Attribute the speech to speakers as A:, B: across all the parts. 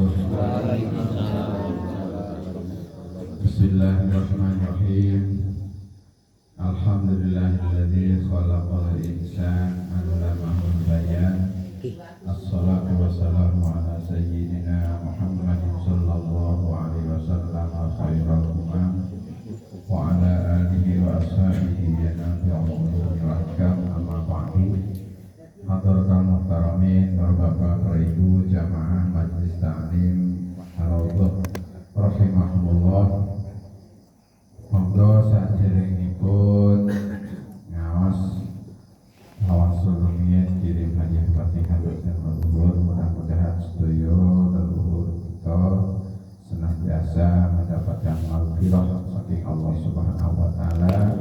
A: Bismillahirrahmanirrahim. Alhamdulillahilladzi khalaqal insana 'allamahul bayan. Assalatu wassalamu ala sayyidina Muhammadin sallallahu alaihi wasallam khairal umam wa ala alihi wa ashabihi janabi'ul rahkam amma ba'du. Hadratul muhtaramin, Bapak Ibu jamaah Majelis Ta'lim Al-Raudhah rahimahumullah. Monggo saderengipun ngaos tawasul rumiyin kirim hadiah Fatihah dan leluhur, mudah-mudahan sedaya leluhur kita senantiasa mendapatkan maghfirah saking Allah Subhanahu wa taala.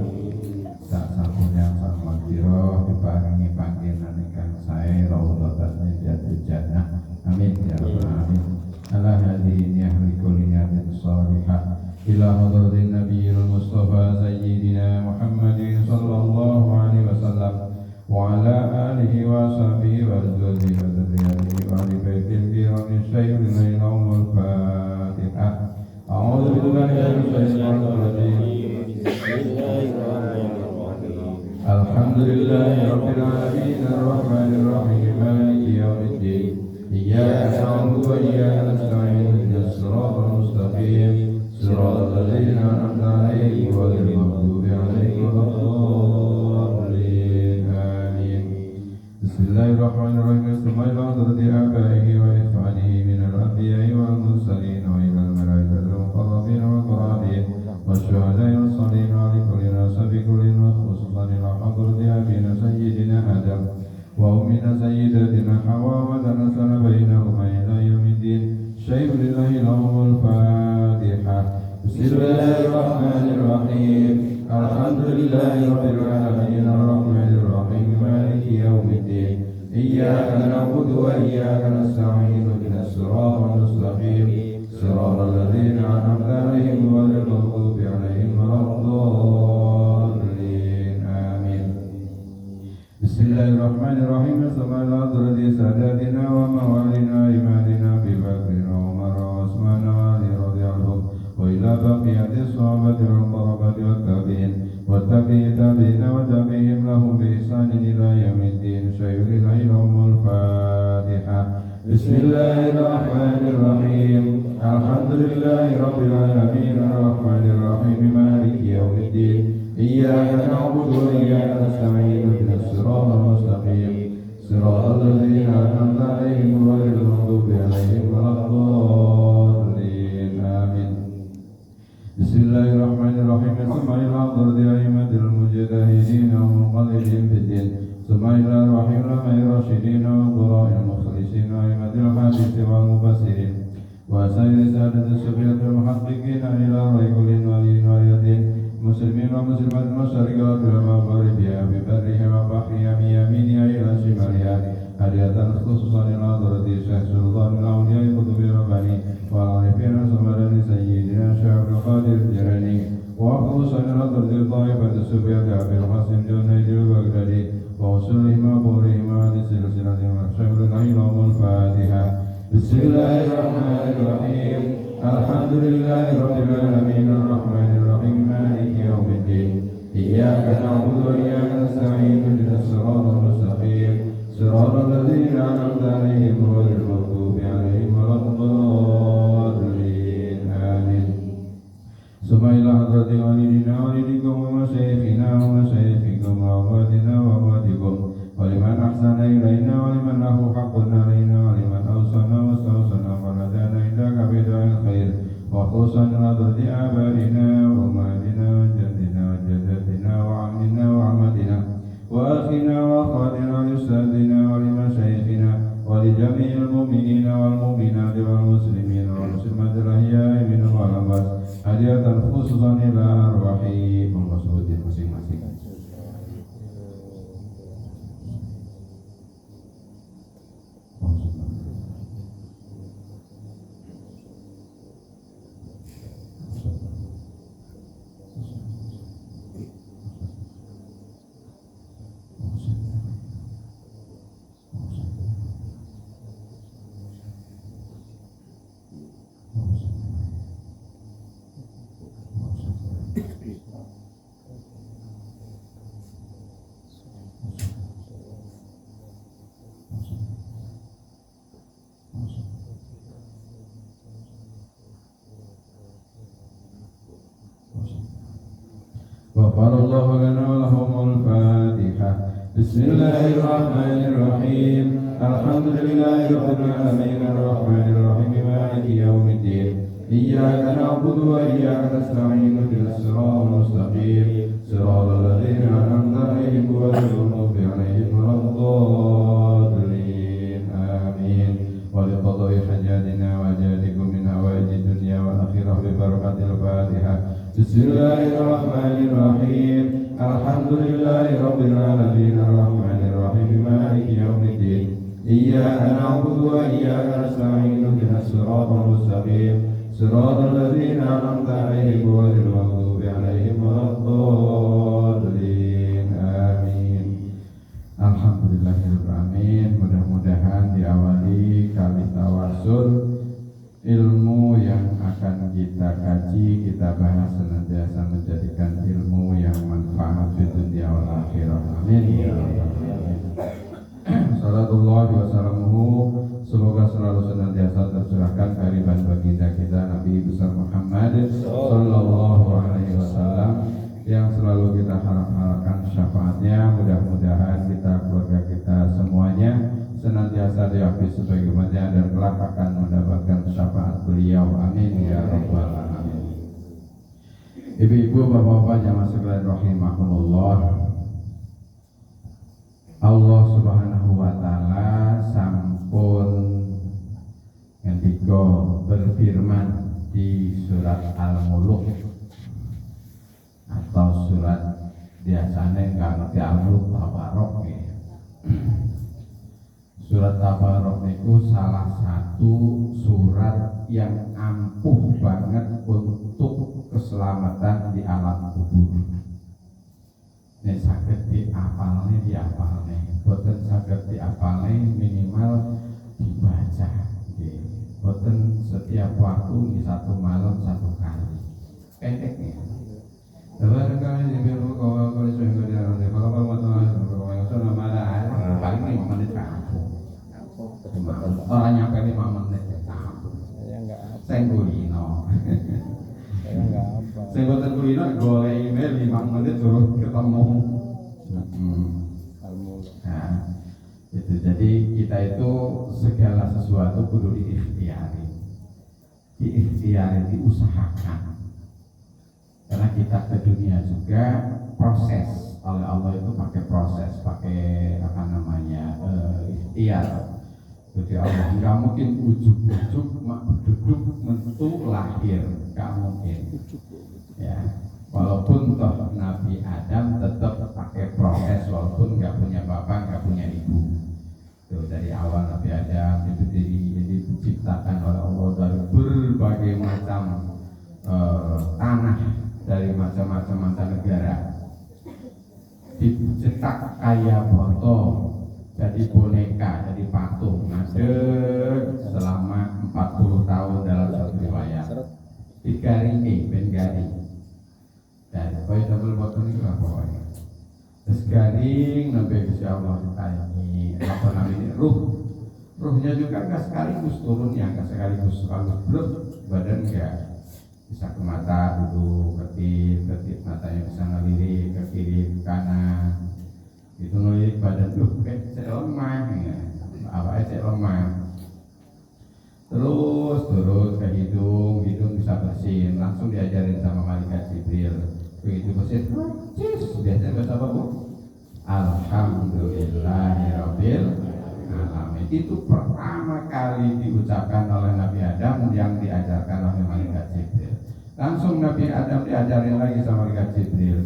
A: Sak sampurna sang maghfirah diparingi panggenan ingkang sae raudhatan min riyadil jannah. Amin ya rabbal alamin. Ala hadhihi ni'matul niyatin shalihah ila hadratin nabiyil mustafa sayyidina Muhammadin sallallahu alaihi wasallam wa ala alihi wa sahbihi wa azwajihi wa dzurriyyatihi wa ahli baitil kiram sayyidina al Fatihah. A'udzu billahi minasyaitonir rajim. Bismillahirrahmanirrahim. Alhamdulillahi rabbil alamin arrahmanir rahim maliki yaumiddin. Iyyaka na'budu wa iyyaka nasta'in ihdinas siratal mustaqim. صراط الذين أنعمت عليهم غير المغضوب عليهم ولا الضالين آمين. بسم الله الرحمن الرحيم. ثم إلى حضرة آبائه وإخوانه من الأنبياء والمرسلين وإلى الملائكة المقربين والقرابين والشهداء والصالحين ولكل ناس بكل وخصوصا إلى حضرة أبينا سيدنا آدم وأمنا سيدتنا حواء ودرسنا بينهما إلى يوم الدين. شيء لله لهم الفاتحة. بسم الله الرحمن الرحيم. الحمد لله رب العالمين الرحمن الرحيم مالك يوم الدين. إياك نعبد وإياك نستعين اهدنا الصراط المستقيم صراط الذين أنعمت عليهم غير المغضوب عليهم ولا الضالين آمين. بسم الله الرحمن الرحيم. ثم إلى حضرة ساداتنا وموالينا إمامنا أبي بكر وعمر وعثمان وعلي رضي الله وإلى بقية الصحابة والقرابة والتابعين والتابعين وتابعين لهم بإحسان إلى يوم الدين. شيخ لهم الفاتحة. بسم الله الرحمن الرحيم. الحمد لله رب العالمين الرحمن الرحيم مالك يوم الدين. إياك نعبد وإياك نستعين اهدنا الصراط المستقيم صراط الذين أنعمت عليهم غير المغضوب عليهم ولا الضالين آمين. بسم الله الرحمن الرحيم. ثم إلى حضرة أئمة المجتهدين والمقلدين في الدين. ثم إلى رحم العلماء الراشدين والقراء المخلصين وأئمة الحديث والمفسرين وسائر سادة الصوفية المحققين إلى رأي كل ولي وليد مسلمين ومسلمات المشارق والمغرب ببرها وبحرها بيمينها إلى شمالها هدية خصوصا إلى حضرة الشيخ سلطان الأولياء قطب رباني والعارفين سمرا سيدنا الشيخ عبد القادر الجيلاني وخصوصا إلى حضرة الطائفة الصوفية أبي القاسم جنيد البغدادي ووصولهم وقولهم عن سلسلتهم الشيخ لهم الفاتحة. بسم الله الرحمن الرحيم. الحمد لله رب العالمين الرحمن الرحيم مالك يوم الدين. إياك نعبد وإياك نستعين اهدنا الصراط المستقيم صراط الذين أنعمت عليهم غير المغضوب عليهم ولا الضالين آمين. ثم إلى حضرة والدنا والدكم ومشايخنا ومشايخكم وأمواتنا وأمواتكم ولمن أحسن إلينا ولمن له حق علينا ولمن أوصانا واستوصانا فنادانا إليك بدعاء الخير وخصوصا حضرة آبائنا وأمهاتنا وجدنا وجدتنا وعمنا وعمتنا وأخينا وأخواتنا لأستاذنا ولمشايخنا ولجميع المؤمنين والمؤمنات والمسلمين والمسلمات الأحياء منهم والأموات هدية خصوصا إلى أرواحهم ومسعودين masing-masing. غفر الله لنا ولهم الفاتحة. بسم الله الرحمن الرحيم. الحمد لله رب العالمين الرحمن الرحيم مالك يوم الدين. إياك نعبد وإياك نستعين اهدنا الصراط المستقيم صراط الذين أنعمت عليهم غير المغضوب عليهم ولا الضالين آمين. ولقضاء حاجاتنا وحاجاتكم من هوائج الدنيا والآخرة ببركة الفاتحة. بسم الله الرحمن الرحيم. الحمد لله رب العالمين الرحمن الرحيم مالك يوم الدين. إياك نعبد وإياك نستعين اهدنا الصراط المستقيم صراط الذين أنعمت عليهم غير المغضوب عليهم ولا الضالين آمين. Alhamdulillahirrahmanirrahim. Mudah-mudahan diawali kali tawasul ilmu yang akan kita kaji, kita bahas senantiasa menjadikan ilmu yang manfaat di dunia wal akhirah. Amin ya rabbal alamin. Salatullah wa salamuhu, semoga selalu senantiasa tercurahkan kehadiran baginda kita Nabi besar Muhammad sallallahu alaihi wasallam yang selalu kita harap-harapkan syafaatnya. Mudah-mudahan kita, keluarga kita semuanya senantiasa dihafiz sebagaimana dan kelak akan mendapatkan syafaat beliau. Amin ya rabbal alamin. Ibu-ibu, bapak-bapak jamaah sekalian rahimakumullah, Allah Subhanahu wa taala sampun ngendika berfirman di surat Al-Mulk atau surat biasanya nggak ngerti Al-Mulk Tabarok ya. Surat Tabarok itu salah satu surat yang ampuh banget untuk keselamatan di alam kubur. Nek saged diapalne, boten saged diapalne minimal dibaca. Boten setiap waktu satu malam satu kali. Pendek ya. Kalau kalian diberi kalau paling 5 menit kampung. Orang nyampe 5 menit kampung. Saya enggak apa. Saya kulino. Saya enggak apa. Saya boten kulino golek email 5 menit suruh ketemu. Nah, itu jadi kita itu segala sesuatu kudu diikhtiari. Diikhtiari, diusahakan. Karena kita ke dunia juga proses, oleh Allah itu pakai proses, pakai apa namanya ikhtiar. Jadi Allah nggak mungkin ujuk-ujuk duduk mentu lahir, nggak mungkin. Ya, walaupun toh Nabi Adam tetap pakai proses, walaupun nggak punya bapak, nggak punya ibu. Tuh, dari awal Nabi Adam itu diciptakan oleh Allah dari berbagai macam tanah, dari macam-macam mancanegara, dicetak kayak botol, jadi boneka, jadi patung, ngadeg selama 40 tahun dalam satu riwayat. Digaringi, ben garing. Dan kau double botol itu apa pokoknya. Terus garing, sampai Gusti Allah ditanya, apa namanya ruhnya juga nggak sekaligus turun, ya nggak sekaligus blok, badan nggak. Bisa ke mata dulu, ketip matanya bisa ngelirik ke kiri ke kanan, itu ngelirik badan tuh kayak lemah ya. Apa aja lemah. Terus ke hidung bisa bersin, langsung diajarin sama malaikat Jibril. Begitu bersin, biasanya baca apa bu? Alhamdulillahirabbil alamin. Itu pertama kali diucapkan oleh Nabi Adam yang diajarkan oleh malaikat Jibril. Langsung Nabi Adam diajarin lagi sama malaikat Jibril,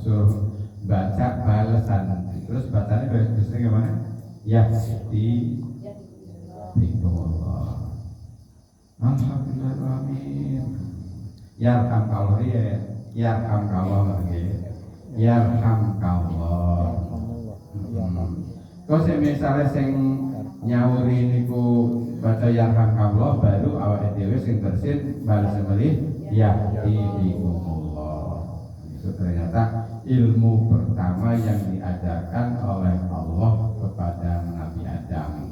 A: suruh baca balasan. Terus bacanya biasanya gimana? Yahdikumullah. Alhamdulillahirrahmanirrahim. Yarhamkallah ya. Yarhamkallah lagi. Yarhamkallah. Kau misalnya sing nyawuri niku baca yarhamkallah baru awake dhewe sing bersin balas melih yahdikumullah. Itu ternyata ilmu pertama yang diajarkan oleh Allah kepada Nabi Adam.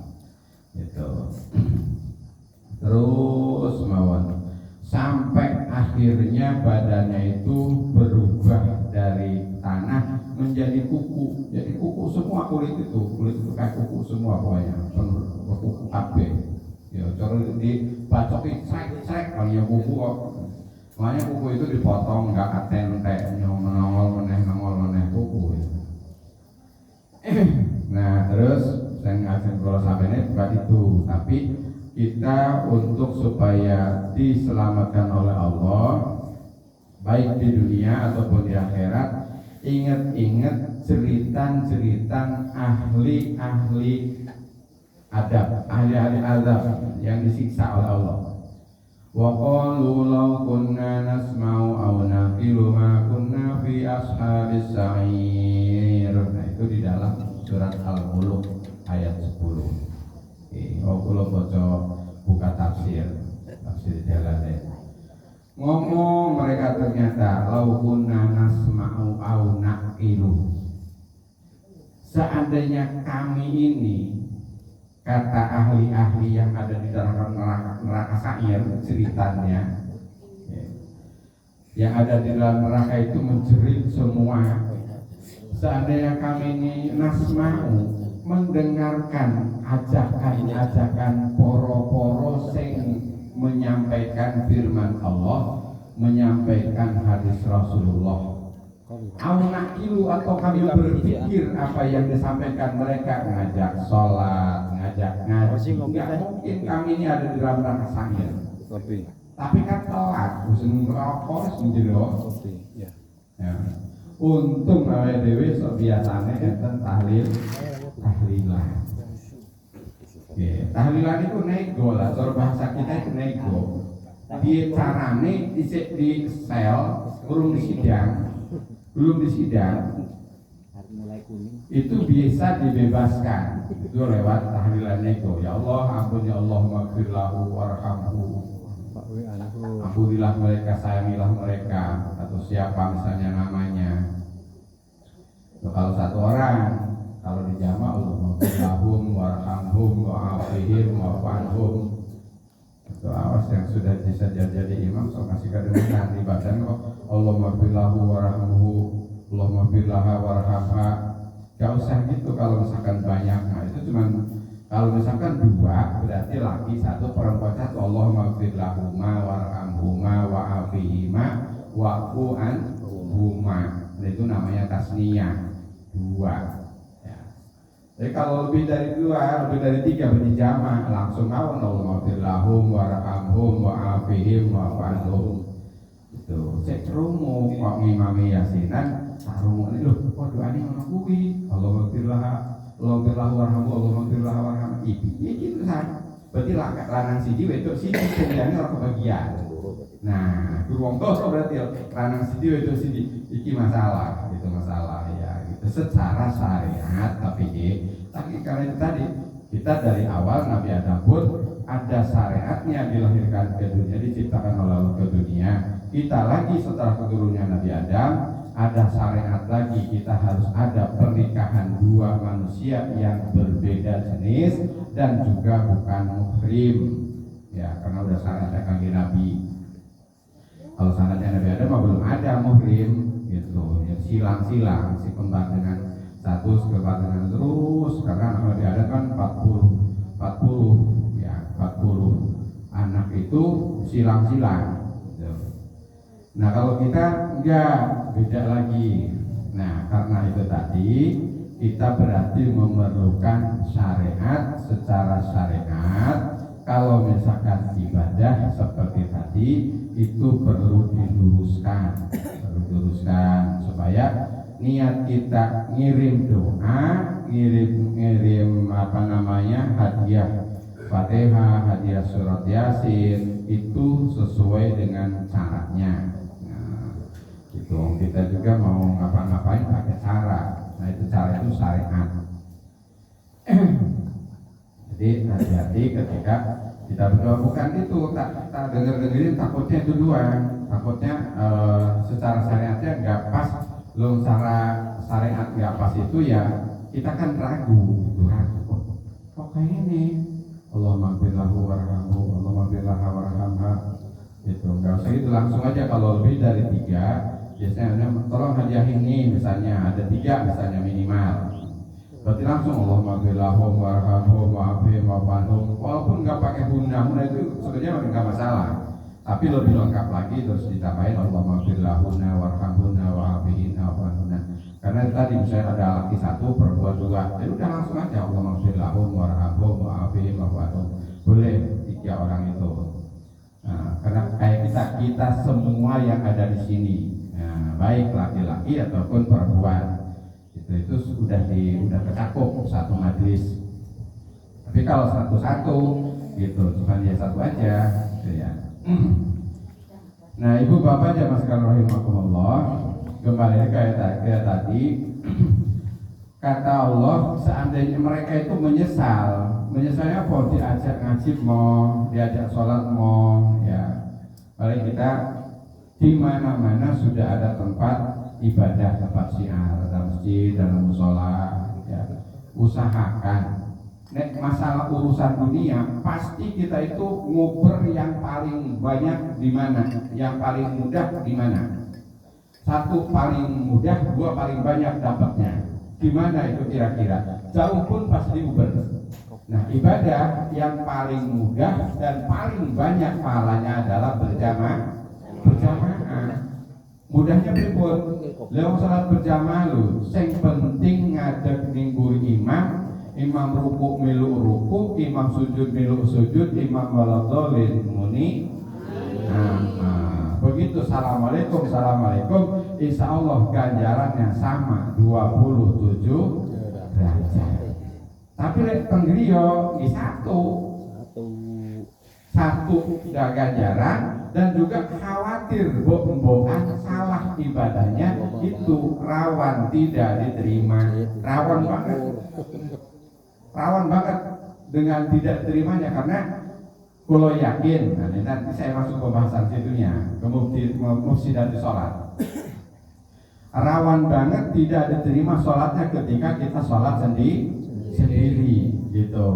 A: Itu. Terus mawon sampai akhirnya badannya itu berubah dari semua pokoknya kuku kabeh. Ya cara dibacoki cek kalau ya kuku kok. Makanya kuku itu dipotong enggak atentek nongol meneh kuku. Nah terus saya ngajak kalau sampai ini bukan itu, tapi kita untuk supaya diselamatkan oleh Allah baik di dunia ataupun di akhirat, ingat-ingat cerita ahli-ahli adab yang disiksa oleh Allah. Wa qalu law kunna nasma'u aw naqilu ma kunna fi ashabis sa'ir. Nah itu di dalam surat Al-Mulk ayat 10. Kalau baca buka tafsir Jalalain. Ngomong mereka ternyata law kunna nasma'u aw naqilu. Seandainya kami ini, kata ahli-ahli yang ada di dalam neraka sa'ir, ceritanya yang ada di dalam neraka itu menjerit semua. Seandainya kami ini nasma'u, mendengarkan ajakan-ajakan poro-poro sing menyampaikan firman Allah, menyampaikan hadis Rasulullah, Nakilu atau kami berpikir apa yang disampaikan mereka, ngajak sholat, ngajak ngaji, nggak mungkin kami ini ada di dalam neraka sa'ir. Tapi kan telat, usun rokok menjelo. Ya. Untung awake dhewe sok biasane enten tahlilan. Tahlilan itu nego lah, cara bahasa kita itu nego. Di carane dhisik di sel, belum disidang, itu bisa dibebaskan. Itu lewat tahlilan nego. Ya Allah, ampun ya Allah, maghfir lahu warhamhu. Ampunilah mereka, sayangilah mereka, atau siapa misalnya namanya. Kalau satu orang, kalau dijama Allahumma lahum warhamhum wa'afihim wa'fanhum. Itu awas yang sudah bisa jadi imam, so kasih kedengaran di badan kok Allahumma lahu warhamhu, Allahumma laha warhamha. Gak usah gitu kalau misalkan banyak. Nah itu cuman kalau misalkan dua, berarti laki satu, perempuan satu. Allahumma lahuma warhamhuma wa'afihima wa'fu anhuma. Nah, itu namanya tasniyah, dua ya. Jadi kalau lebih dari dua, lebih dari tiga berarti jama', langsung awal Allahumma lahum warhamhum wa'afihim wa'fu anhum. Itu cek rumu kok ngimami yasinan rumu ini loh, kok doa ini ngono kuwi Allahumma warhamhu Allahumma warhamhu iki itu kan berarti lanang siji wedok siji sendiriane ora kebagian. Nah ku wong tua berarti lanang siji wedok siji iki masalah, itu masalah ya gitu secara syariat. Tapi karena itu tadi kita dari awal Nabi Adam pun ada syariatnya, dilahirkan ke dunia, diciptakan oleh Allah ke dunia. Kita lagi setelah keturunannya Nabi Adam ada syariat lagi, kita harus ada pernikahan dua manusia yang berbeda jenis dan juga bukan muhrim ya, karena udah syariatnya kaki Nabi. Kalau syariatnya Nabi Adam belum ada muhrim gitu ya, silang-silang si kembar dengan satu sekembar dengan terus, karena Nabi Adam kan 40 anak itu silang-silang. Nah kalau kita enggak, beda lagi. Nah karena itu tadi kita berarti memerlukan syariat. Secara syariat kalau misalkan ibadah seperti tadi itu perlu diluruskan supaya niat kita ngirim doa, ngirim hadiah Fatihah, hadiah surat Yasin itu sesuai dengan caranya. Itu kita juga mau ngapa-ngapain pakai cara. Nah itu cara itu syariat. Jadi hati-hati ketika kita berdoa, bukan itu tak dengerin takutnya itu doang. Takutnya secara syariatnya nggak pas. Belum secara syariat nggak pas itu ya kita kan ragu. Kok kayak ini? Allahumma lahu warhamhu, Allahumma laha warhamha. Itu nggak usah itu, langsung aja. Kalau lebih dari tiga biasanya tolong hadiah ini misalnya ada tiga misalnya minimal. Berarti langsung Allahumma ighfir lahum warhamhum wa'afihim wa'fu anhum. Walaupun nggak pakai hunna itu sebenarnya nggak masalah. Tapi lebih lengkap lagi terus ditambahin Allahumma ighfir lahunna warhamhunna wa'afihim wa'fu anhunna. Karena tadi misalnya ada laki satu perempuan dua, ya udah langsung aja Allahumma ighfir lahum warhamhum wa'afihim wa'fu anhum. Boleh 3 orang itu. Nah, karena kayak kita semua yang ada di sini, nah, baik laki-laki ataupun perempuan, itu sudah kecakup satu majelis. Tapi kalau satu-satu, gitu, cuma dia satu aja, gitu ya. Nah, ibu bapak jamaah sekalian rahimakumullah, kembali kayak tadi, kata Allah, seandainya mereka itu menyesalnya apa? Diajak ngaji mau, diajak sholat mau, ya. Paling kita di mana-mana sudah ada tempat ibadah, tempat syiar, ada masjid, dalam musola, ya. Usahakan. Nek masalah urusan dunia, pasti kita itu nguber yang paling banyak di mana, yang paling mudah di mana. 1 paling mudah, 2 paling banyak dapatnya. Di mana itu kira-kira? Jauh pun pasti uber. Nah, ibadah yang paling mudah dan paling banyak pahalanya adalah berjamaah. Mudahnya pripun? Lewat salat berjamaah lho, sing penting ngadeg minggu imam rukuk milu rukuk, imam sujud milu sujud, imam waladhalin muni. Begitu assalamualaikum, insya Allah ganjarannya sama 27 derajat. Tapi lek tenggriyo di satu tidak ganjaran dan juga khawatir bohong salah ibadahnya itu rawan tidak diterima, rawan banget dengan tidak terimanya. Karena kalau yakin, nah nanti saya masuk pembahasan situnya, mufsidati sholat. Rawan banget tidak diterima sholatnya ketika kita sholat sendiri, gitu.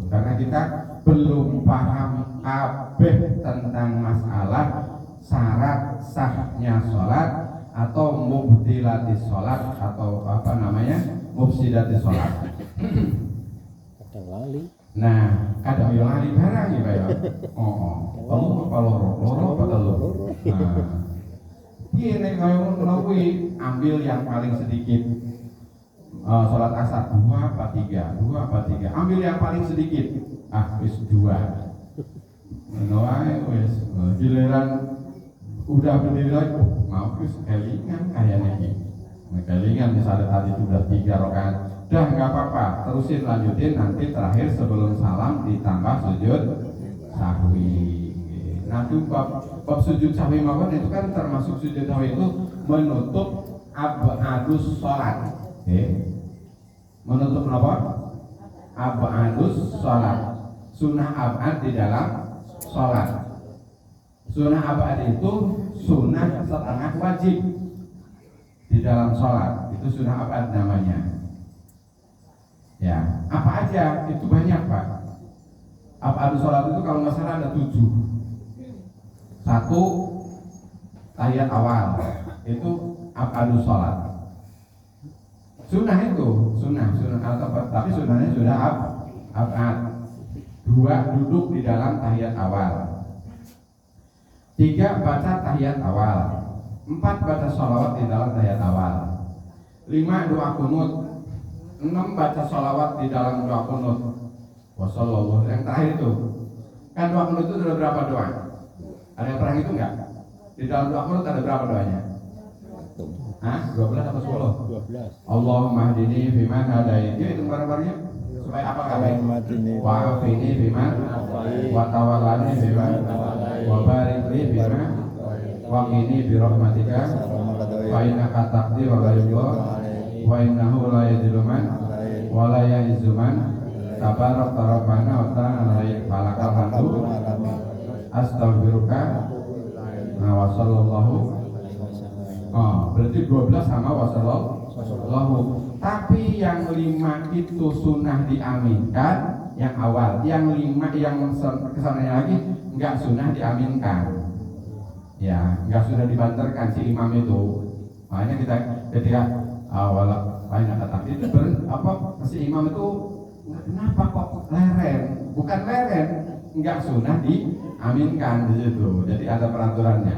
A: Karena kita belum paham kabeh tentang masalah syarat sahnya sholat atau mubtilati sholat atau mufsidati sholat. Nah, kadang yang lali barang ya kayak, loro apa telur. Nah, ini kayak ngelakui ambil yang paling sedikit. Sholat asar 2 apa 3, ambil yang paling sedikit. Wis 2. Wis giliran udah berdiri lagi, mau wis kelingan kayaknya ini. Kelingan misalnya tadi sudah 3 rakaat. Dah nggak apa-apa, terusin lanjutin nanti terakhir sebelum salam ditambah sujud sahwi. Nah, itu bab sujud sahwi mawon itu kan termasuk sujud sahwi itu menutup abadus sholat. Menutup apa? Abadus sholat. Sunnah abad di dalam sholat. Sunnah abad itu sunnah setengah wajib di dalam sholat. Itu sunnah abad namanya. Ya, apa aja? Itu banyak, Pak. Abadus sholat itu kalau nggak salah ada 7. 1 tahiyat awal itu abadus sholat. Sunnah tapi sunnahnya sudah abad. 2 duduk di dalam tahiyat awal. 3 baca tahiyat awal. 4 baca sholawat di dalam tahiyat awal. 5 doa kunut. 6 baca sholawat di dalam doa kunut. Wassallallahu. Yang terakhir itu kan doa kunut itu ada berapa doa? Ada yang pernah itu enggak? Di dalam doa kunut ada berapa doanya? 12 atau 10? 12. Allahumma hdini fiman hadait. Itu barang-barangnya supaya apa kabar? Wa afini fiman wa tawallani fiman wa barik li fiman wa qini bi rahmatika fa innaka taqdi wa la yuqda wa innahu la yadhillu man wa la ya'izzu man tabarak rabbana wa ta'ala falakal hamdu astaghfiruka wa sallallahu. Berarti 12 sama wasallallahu. Tapi yang 5 itu sunnah diaminkan yang awal. Yang 5 yang kesananya lagi enggak sunnah diaminkan. Ya, enggak sunnah dibanterkan si imam itu. Makanya kita ketika lain kata itu si imam itu kenapa kok leren? Bukan leren, enggak sunnah diaminkan di situ. Jadi ada peraturannya.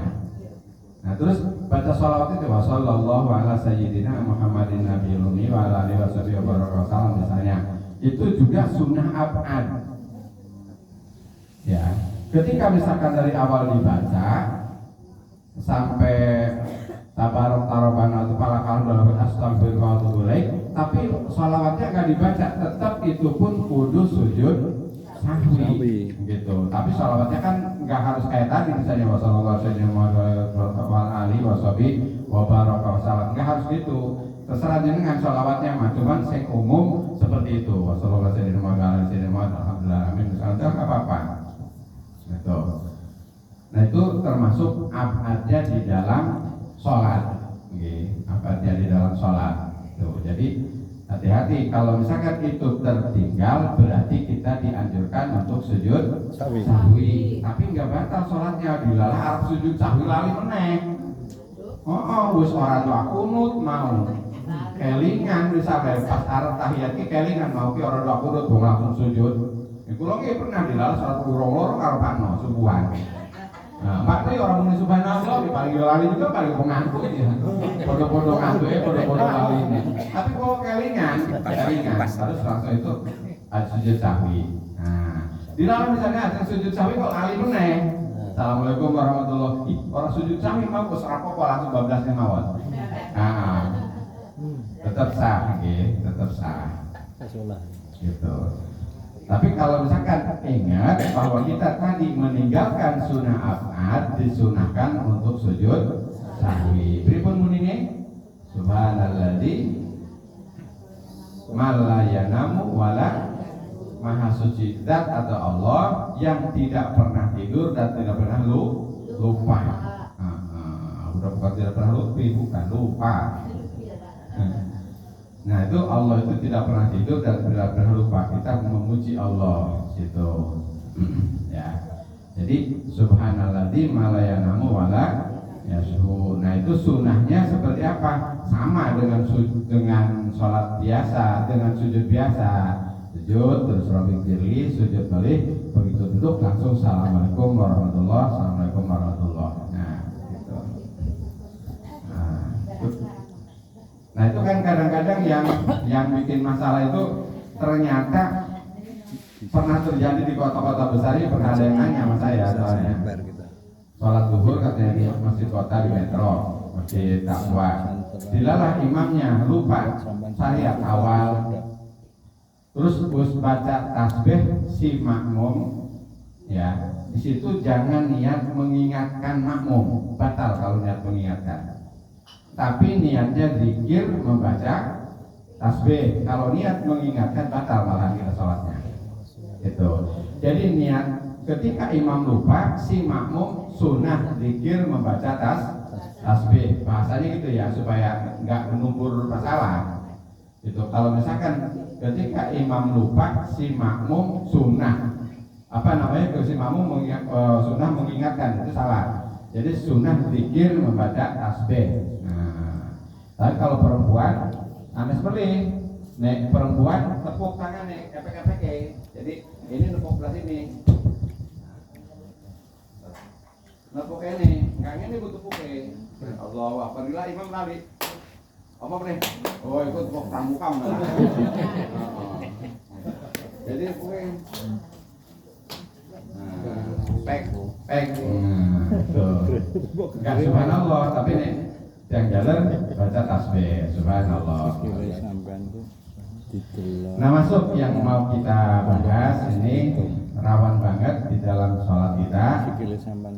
A: Nah terus baca sholawat itu sallallahu ala sayyidina Muhammadin nabiyil ummi wa ala alihi wasallam misalnya. Itu juga sunnah ab'ad. Ya, ketika misalkan dari awal dibaca sampai tabarok tarobana kepala kalau dalam astagfirullah wa atubu ilaih, tapi sholawatnya nggak dibaca, tetap itu pun kudu sujud sahwi gitu. Tapi sholawatnya kan nggak harus kayak tadi misalnya wasallallahu alaihi wasallam, nggak harus gitu. Terserah dengan sholawatnya mah, cuman sing umum seperti itu wasallallahu alaihi wasallam alhamdulillah amin misalnya nggak apa-apa gitu. Nah itu termasuk abadnya di dalam sholat, abadnya di dalam sholat. Tuh, jadi hati-hati kalau misalkan itu tertinggal berarti kita dianjurkan untuk sujud sahwi. Tapi nggak batal sholatnya, dilalah harap sujud sahwi lali meneh. Wis orang tua kunut mau kelingan misalnya pas arep tahiyat ki kelingan mau ki orang tua kunut mau langsung sujud. Iku lho ki pernah dilalah salat urung-urung karo pakno subuhan. Nah, Pak ini orang muni subhanallah paling lali juga paling ngantuk ya. Podo-podo ngantuk ya, podo-podo lali ini. Tapi kalau kelingan, terus langsung itu ada sujud sahwi. Nah, di dalam misalnya ada sujud sahwi kok lali meneh. Assalamualaikum warahmatullahi wabarakatuh. Orang sujud sahwi mau ke serapok langsung bablasnya mawon. Nah, tetap sah, tetap sah. Gitu. Tapi kalau misalkan ingat bahwa kita tadi meninggalkan sunnah ab'ad, disunahkan untuk sujud sahwi. Pripun munine? Subhanalladzi malla yanamu wala maha suci zat atau Allah yang tidak pernah tidur dan tidak pernah lupa. Udah bukan tidak pernah lupa. Nah itu Allah itu tidak pernah tidur dan tidak pernah lupa. Kita memuji Allah situ. Ya. Jadi subhanalladzi malayanamu wala yashu. Nah itu sunnahnya seperti apa? Sama dengan sholat biasa, dengan sujud biasa. Sujud terus Rabbi firli, sujud balik, begitu duduk langsung assalamualaikum warahmatullahi wabarakatuh. Nah gitu. Nah itu kan kadang-kadang yang bikin masalah itu ternyata pernah terjadi di kota-kota besar. Ini pernah ada yang nanya sama saya soalnya sholat zuhur katanya di masjid kota di metro, masjid Taqwa, dilalah imamnya lupa syariat awal, terus baca tasbih si makmum, ya di situ jangan niat mengingatkan makmum, batal kalau niat mengingatkan. Tapi niatnya zikir membaca tasbih. Kalau niat mengingatkan batal malah kita sholatnya. Itu. Jadi niat ketika imam lupa, si makmum sunnah zikir membaca tasbih. Bahasanya gitu ya supaya nggak menumpur masalah. Itu. Kalau misalkan ketika imam lupa, si makmum sunnah si makmum sunnah mengingatkan, itu salah. Jadi sunnah zikir membaca tasbih. Tapi kalau perempuan, anes beli, nek perempuan tepuk tangan nih, epek-epek. Jadi ini tepuk belah sini, tepuk ini, nggak ini butuh tepuk. Allah, apabila imam lari, apa nih? Oh ikut tepuk tamu kamu lah. Jadi tepuk. Pek. Nggak subhanallah, tapi nih. Yang jalan baca tasbih subhanallah. Nah masuk yang mau kita bahas ini rawan banget di dalam sholat kita.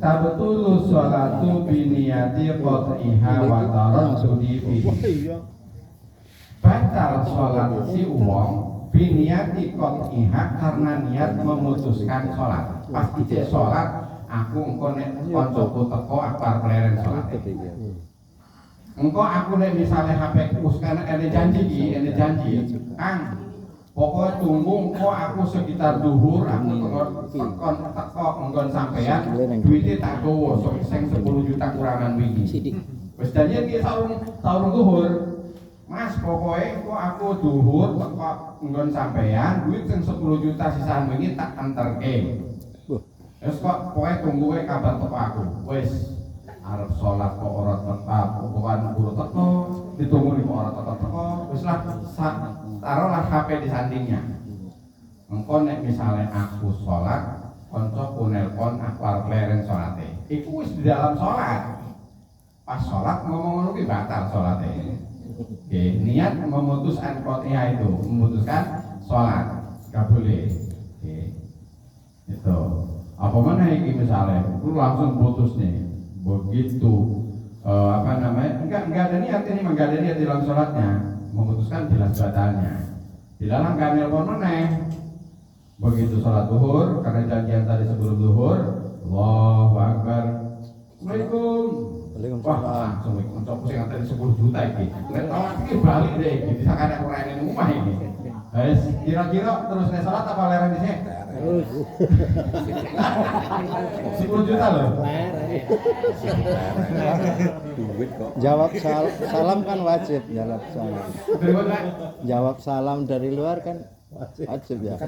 A: Tabtulu sholatu biniyati qat'iha wa taraddudi fihi. Batal sholat si uwong biniyati qat'iha karena niat memutuskan sholat. Pas ijek sholat aku engko nek koncoku teko aku arep leren sholat. Engkau aku nek misalnya HP ku karena ada janji Kang pokoknya tunggu engkau aku sekitar duhur aku teko enggon sampean duitnya tak gowo sok sing 10 juta kurangan wingi wis janji iki saurung duhur Mas pokoknya kok aku duhur kok nggon sampeyan duit sing 10 juta sisaan wingi tak anterke. Wis kok pokoknya tunggu wae kabar teko aku. Wis arep salat kok ora tetap, bukan buru teko, ditunggu nih kok ora teko. Wis lah taruhlah HP di sampingnya. Engko nek misale aku salat, koncoku nelpon aku arep leren salate. Iku wis di dalam salat. Pas salat ngomong ngono ki batal salate. Oke, niat memutuskan qotiyah itu, memutuskan sholat, gak boleh. Oke, itu. Apa mana ini misalnya, lu langsung putus nih, begitu enggak ada niat ini, enggak ada niat di dalam sholatnya, memutuskan jelas batalnya. Di dalam gak nelpon meneh, begitu sholat zuhur, karena janjian tadi sebelum zuhur, Allahu Akbar, Assalamualaikum. Wah, langsung mencoba sing nganteni 10 juta iki. Nek awak iki balik deh iki, bisa kan aku rene omah iki. Wes, kira-kira terus nek salat apa leren dhisik? Terus. 10 juta loh.
B: Duit kok. Jawab salam kan wajib, jawab salam. Jawab salam dari luar kan wajib ya.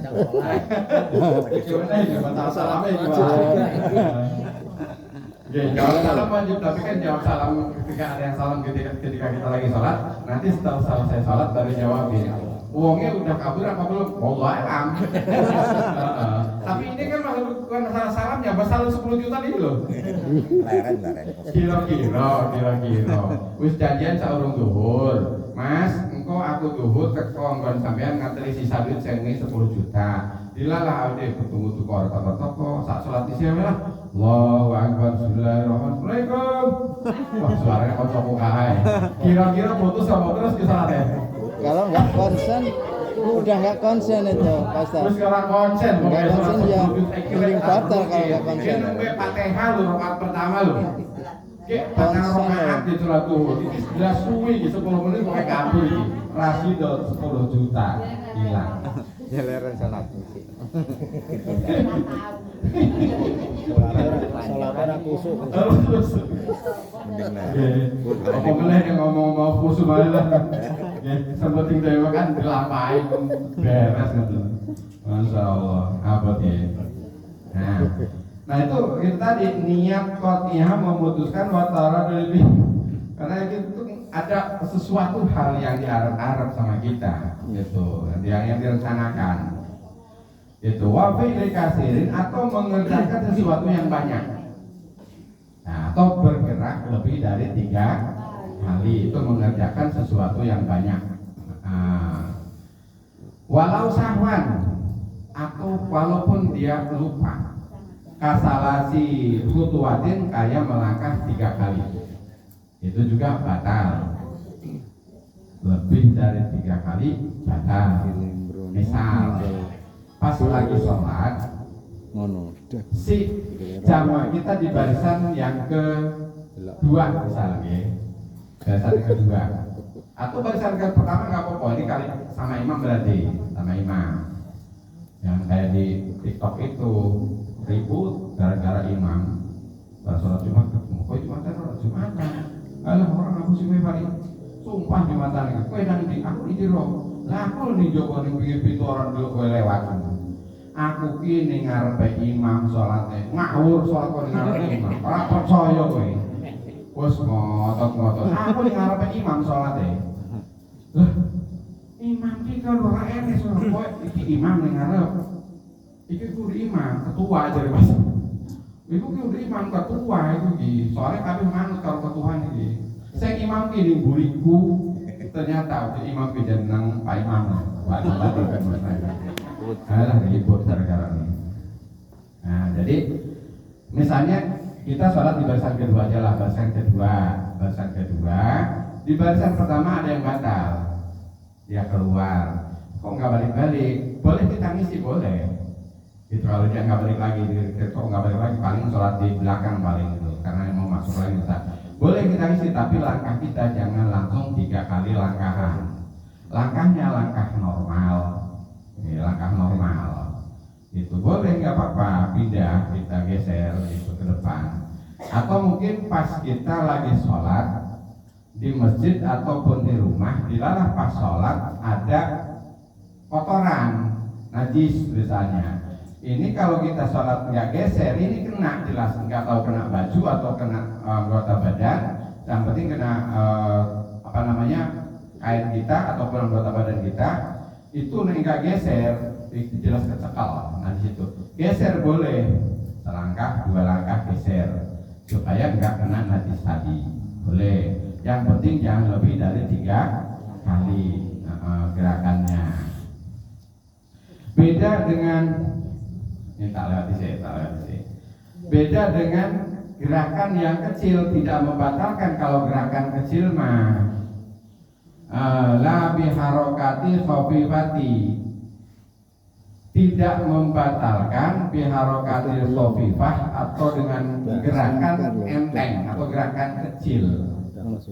A: Oke, jawab salam wajib, tapi kan jawab salam ketika ada yang salam ketika kita lagi sholat. Nanti setelah selesai sholat baru jawabin. Uangnya udah kabur apa belum? Wallah alam. Tapi ini kan bukan masalah salamnya, masalah 10 juta ini loh.
B: Leren.
A: Kira-kira. Wis janjian saurung zuhur. Mas, engko aku zuhur teko nggon sampean ngateri sisa duit sing 10 juta. Dilalah ade ketemu tuku toko sak salat isya lah. Allahu Akbar, Bismillahirrahmanirrahim. Wah, suaranya kocok kae. Kira-kira putus sama terus di salatnya.
B: Kalau nggak konsen, udah nggak konsen itu, Pastor.
A: Terus sekarang konsen,
B: nggak konsen ya, mending batal kalau nggak konsen.
A: Ini nunggu Fatihah lu rakaat pertama lu. Kayak patang rakaat di sholat zuhur. Ini sudah suwi di 10 menit pakai kabur iki. Rasido 10 juta hilang.
B: Ya leren salat. Salat kusuk.
A: Apa meneh yang ngomong mau kusuk malah. Sempeting dewe kan dilampahi beres gitu. Masya Allah, abot ya. Nah itu tadi niat qotiyah memutuskan watara lebih. Karena itu ada sesuatu hal yang diarep-arep sama kita, gitu, yang direncanakan. Itu wafi'li kasirin atau mengerjakan sesuatu yang banyak. Nah, atau bergerak lebih dari 3 kali itu mengerjakan sesuatu yang banyak. Walau sahwan atau walaupun dia lupa, kasalasi khutuwatin kayak melangkah 3 kali, itu juga batal. Lebih dari 3 kali batal. Misal pas lagi sholat, si jamaah kita di barisan yang kedua misalnya, barisan yang kedua, atau barisan yang pertama nggak apa-apa, ini kali sama imam berarti, sama imam. Yang kayak di TikTok itu ribut gara-gara imam pada sholat Jumat, kok Jumatan, alah orang aku sih hari, sumpah Jumatan, kue nanti aku ini roh, lah aku nih Joko nih pinggir pintu orang dulu kue lewat. Aku kini ngarepe imam sholatnya ngawur sholat kok ngarepe imam ora percaya kowe wis ngotot aku ning ngarepe imam sholatnya lah imam ki kalau ora enek sholat kowe iki imam ning ngarep iki kudu imam ketua jare Mas iku kudu imam ketua iku iki soalnya kabeh manut karo ketua iki sing imam ki ning buriku ternyata imam ki jeneng Pak Imam waduh kan alah ribut gara-gara ini. Nah jadi misalnya kita sholat di barisan kedua aja lah, barisan kedua di barisan pertama ada yang batal, dia keluar, kok nggak balik-balik, boleh kita ngisi boleh. Itu kalau dia nggak balik lagi, kok nggak balik lagi paling sholat di belakang paling itu, karena mau masuk lagi kita boleh kita ngisi, tapi langkah kita jangan langsung 3 kali langkahan. Langkahnya langkah normal. Langkah normal itu boleh nggak apa-apa, pindah kita geser itu ke depan, atau mungkin pas kita lagi sholat di masjid ataupun di rumah dilarang pas sholat ada kotoran najis misalnya. Ini kalau kita sholat nggak geser, ini kena jelas, nggak tahu kena baju atau kena anggota badan. Yang penting kena kain kita ataupun anggota badan kita. Itu nggak geser, itu jelas kecekal. Nah di situ geser boleh, selangkah 2 langkah geser supaya nggak kena najis tadi, boleh. Yang penting jangan lebih dari 3 kali gerakannya. Beda dengan ini tak lewat sih. Beda dengan gerakan yang kecil, tidak membatalkan. Kalau gerakan kecil mah la biharokati khafifati, tidak membatalkan biharokati khafifah atau dengan gerakan enteng atau gerakan kecil.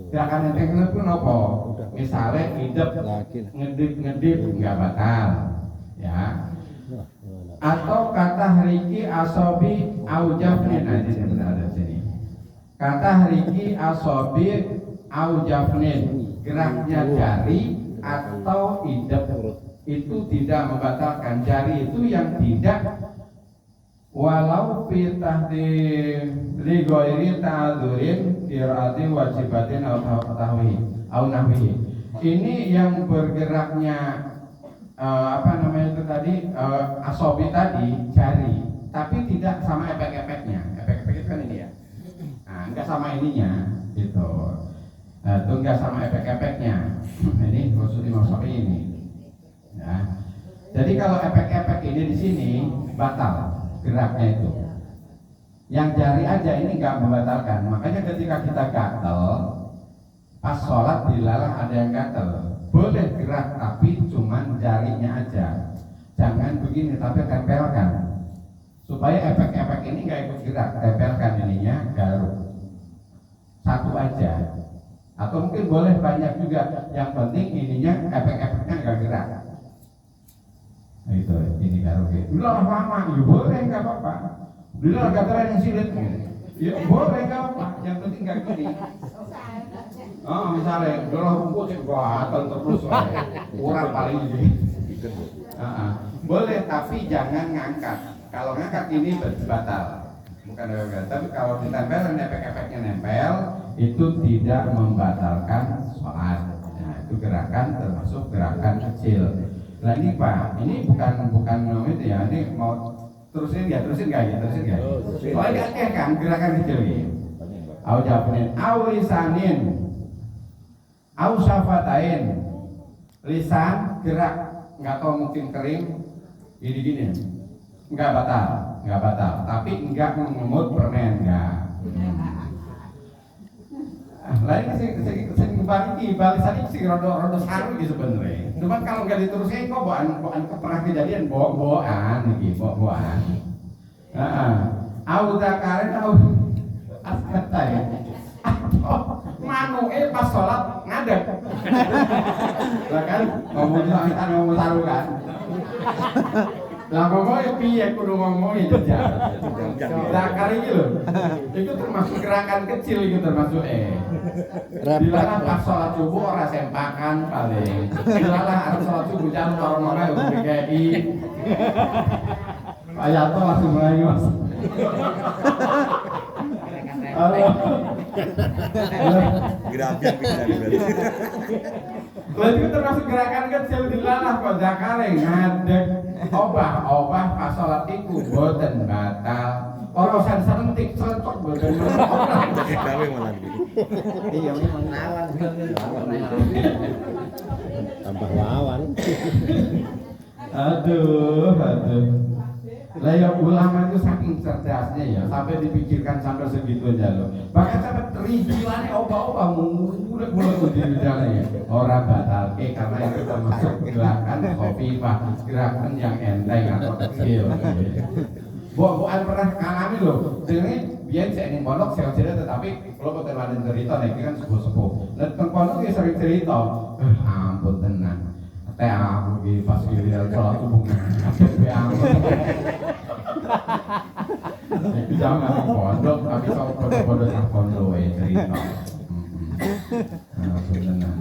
A: Gerakan enteng itu apa? Misalnya hidup ngedip nggak batal, ya. Atau kata Riki asobi aujafnin aja yang berada di sini. Kata Riki asobi aujafnin, geraknya jari atau idep itu tidak membatalkan. Jari itu yang tidak, walau fitah di ligoiri ta'adzurin kirati wajibatin au nahwihi. Ini yang bergeraknya itu tadi asobi tadi jari, tapi tidak sama efek-efeknya. Efek-efek itu kan ini ya. Nah, enggak sama ininya gitu. Itu enggak sama efek-efeknya. Ini khusus Imam Syafi'i ini. Ya. Jadi kalau efek-efek ini di sini batal geraknya itu. Yang jari aja ini enggak membatalkan. Makanya ketika kita gatel pas sholat dilarang ada yang gatel. Boleh gerak tapi cuman jarinya aja, jangan begini tapi tempelkan supaya efek-efek ini nggak ikut gerak. Tempelkan ininya garuk satu aja, atau mungkin boleh banyak juga, yang penting ininya efek-efeknya nggak gerak. Nah, itu ini garuk ya lama ya boleh nggak apa-apa, bila gataran yang silit ya boleh nggak apa-apa, yang penting nggak gini. Oh, misalnya, kalau rumput sih gatal terus, kurang paling ini. Boleh, tapi jangan ngangkat. Kalau ngangkat ini batal, bukan gagal. Tapi kalau ditempel, efek-efeknya nempel, itu tidak membatalkan sholat. Nah, itu gerakan termasuk gerakan kecil. Nah ini Pak, ini bukan itu ya. Ini mau terusin nggak? Soalnya kan gerakan kecil ini. Au jawabannya, au lisanin. Au syafatain, lisan gerak, nggak tahu mungkin kering, gini, nggak batal, tapi nggak mengemut permen, nggak. Lain sing balisan itu sih rodo saru gitu sebenarnya. Cuma kalau nggak diterusin kok boan pernah kejadian boan. Au zakarin au askatain. Manu pas sholat ngadeg. Lah kan ngomong taruh kan. Lah ngomongnya piye kudu ngomongnya jejak. Zakar iki lho. Itu termasuk gerakan kecil itu termasuk dilarang pas sholat subuh ora sempakan paling. Dilarang arep sholat subuh jangan karo-karo BGI. Ayato langsung mulai Mas.
C: Gerakan pikiran berarti.
A: Lalu itu termasuk gerakan kecil dilarang kok zakare ngadeg obah pas sholat iku boten batal. Ora usah sentik sentok boten.
C: Kami malah gitu.
B: Iya memang lawan. Tambah lawan.
A: Aduh. Lah ya ulama itu saking cerdasnya ya, sampai dipikirkan sampai segitu aja loh. Bahkan sampai terijilannya obah-obah mulai di dalamnya. Orang batal karena itu termasuk gerakan khafifah, gerakan yang enteng atau kecil. Bukan pernah ngalami loh. Jadi biar saya ingin pondok saya cerita, tetapi kalau kita ada cerita nih kan sepuh-sepuh. Dan pondok dia sering cerita, ampun tenang. Teh aku di pas giliran sholat subuh jangan pondok tapi kalau pondok cerita. Tenang.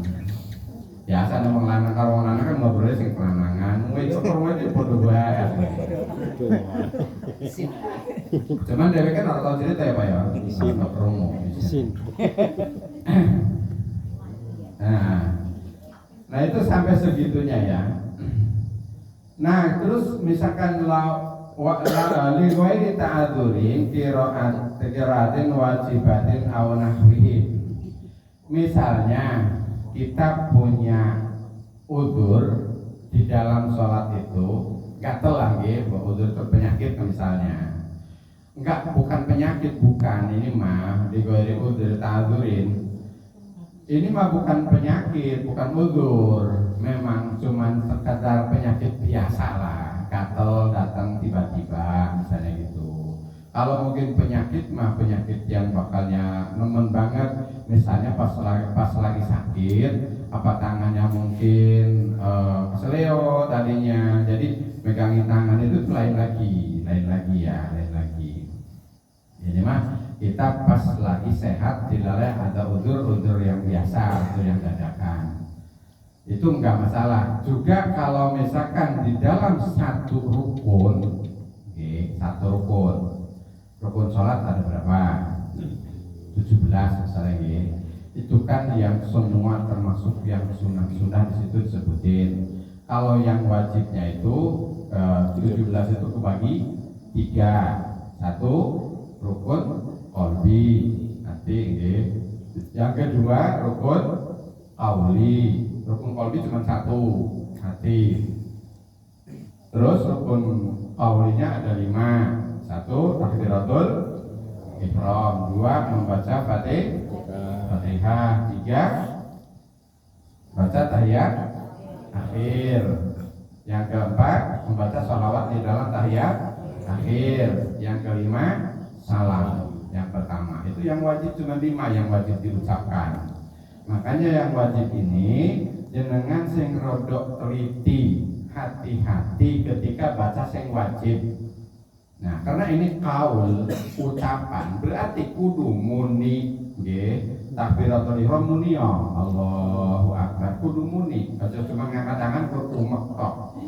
A: Biasa ngomong lanang karo wong lanang kan ngobrolnya sing kelanangan. Wis perlu iki padha wae. Cuman dhewe kan ora tau cerita ya Pak ya. Isin promo. Isin. Nah itu sampai segitunya ya. Nah terus misalkan liwai ta'adzurin qiraatin wajibatin aw nahwihi. Misalnya kita punya udzur di dalam sholat itu, gatel lagi, udzur itu penyakit misalnya. Enggak, bukan penyakit, bukan. Ini mah liwai udzur ta'adzurin. Ini mah bukan penyakit, bukan udzur. Memang cuman sekadar penyakit biasa lah. Gatel datang tiba-tiba misalnya gitu. Kalau mungkin penyakit mah penyakit yang bakalnya nemen banget, misalnya pas lagi sakit, apa tangannya mungkin keseleo tadinya, jadi megangin tangan itu lain lagi ya, lain lagi. Jadi mah kita pas lagi sehat tidak ada udzur yang biasa, udzur yang dadakan. Itu enggak masalah. Juga kalau misalkan di dalam satu rukun, rukun sholat ada berapa? 17 misalnya, itu kan yang semua termasuk yang sunnah-sunnah di situ disebutin. Kalau yang wajibnya itu 17 itu kebagi 3. Satu rukun qalbi, nanti yang kedua rukun qauli. Rukun qalbi cuma 1, hati. Terus rukun qaulinya ada 5. 1 takbiratul ihram, 2 membaca Fatihah, 3 baca tahiyat akhir, yang keempat membaca sholawat di dalam tahiyat akhir, yang kelima salam yang pertama. Itu yang wajib cuma 5 yang wajib diucapkan. Makanya yang wajib ini jenengan sing rodok teliti, hati-hati ketika baca sing wajib. Nah, karena ini kaul ucapan, berarti kudu muni nggih, takbiratul ihram muni ya, Allahu akbar, kudu muni. Aja cuma ngangkat tangan kerumek tok.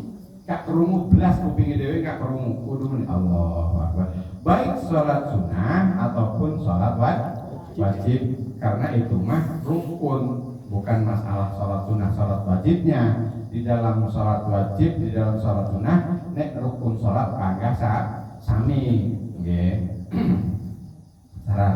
A: Gak krungu blas kupinge dhewe, gak krungu, kudu muni Allahu akbar. Baik salat sunah ataupun salat wajib, karena itu mah rukun, bukan masalah sholat sunnah sholat wajibnya. Di dalam sholat wajib, di dalam sholat sunnah, nek rukun sholat kagak sami, cara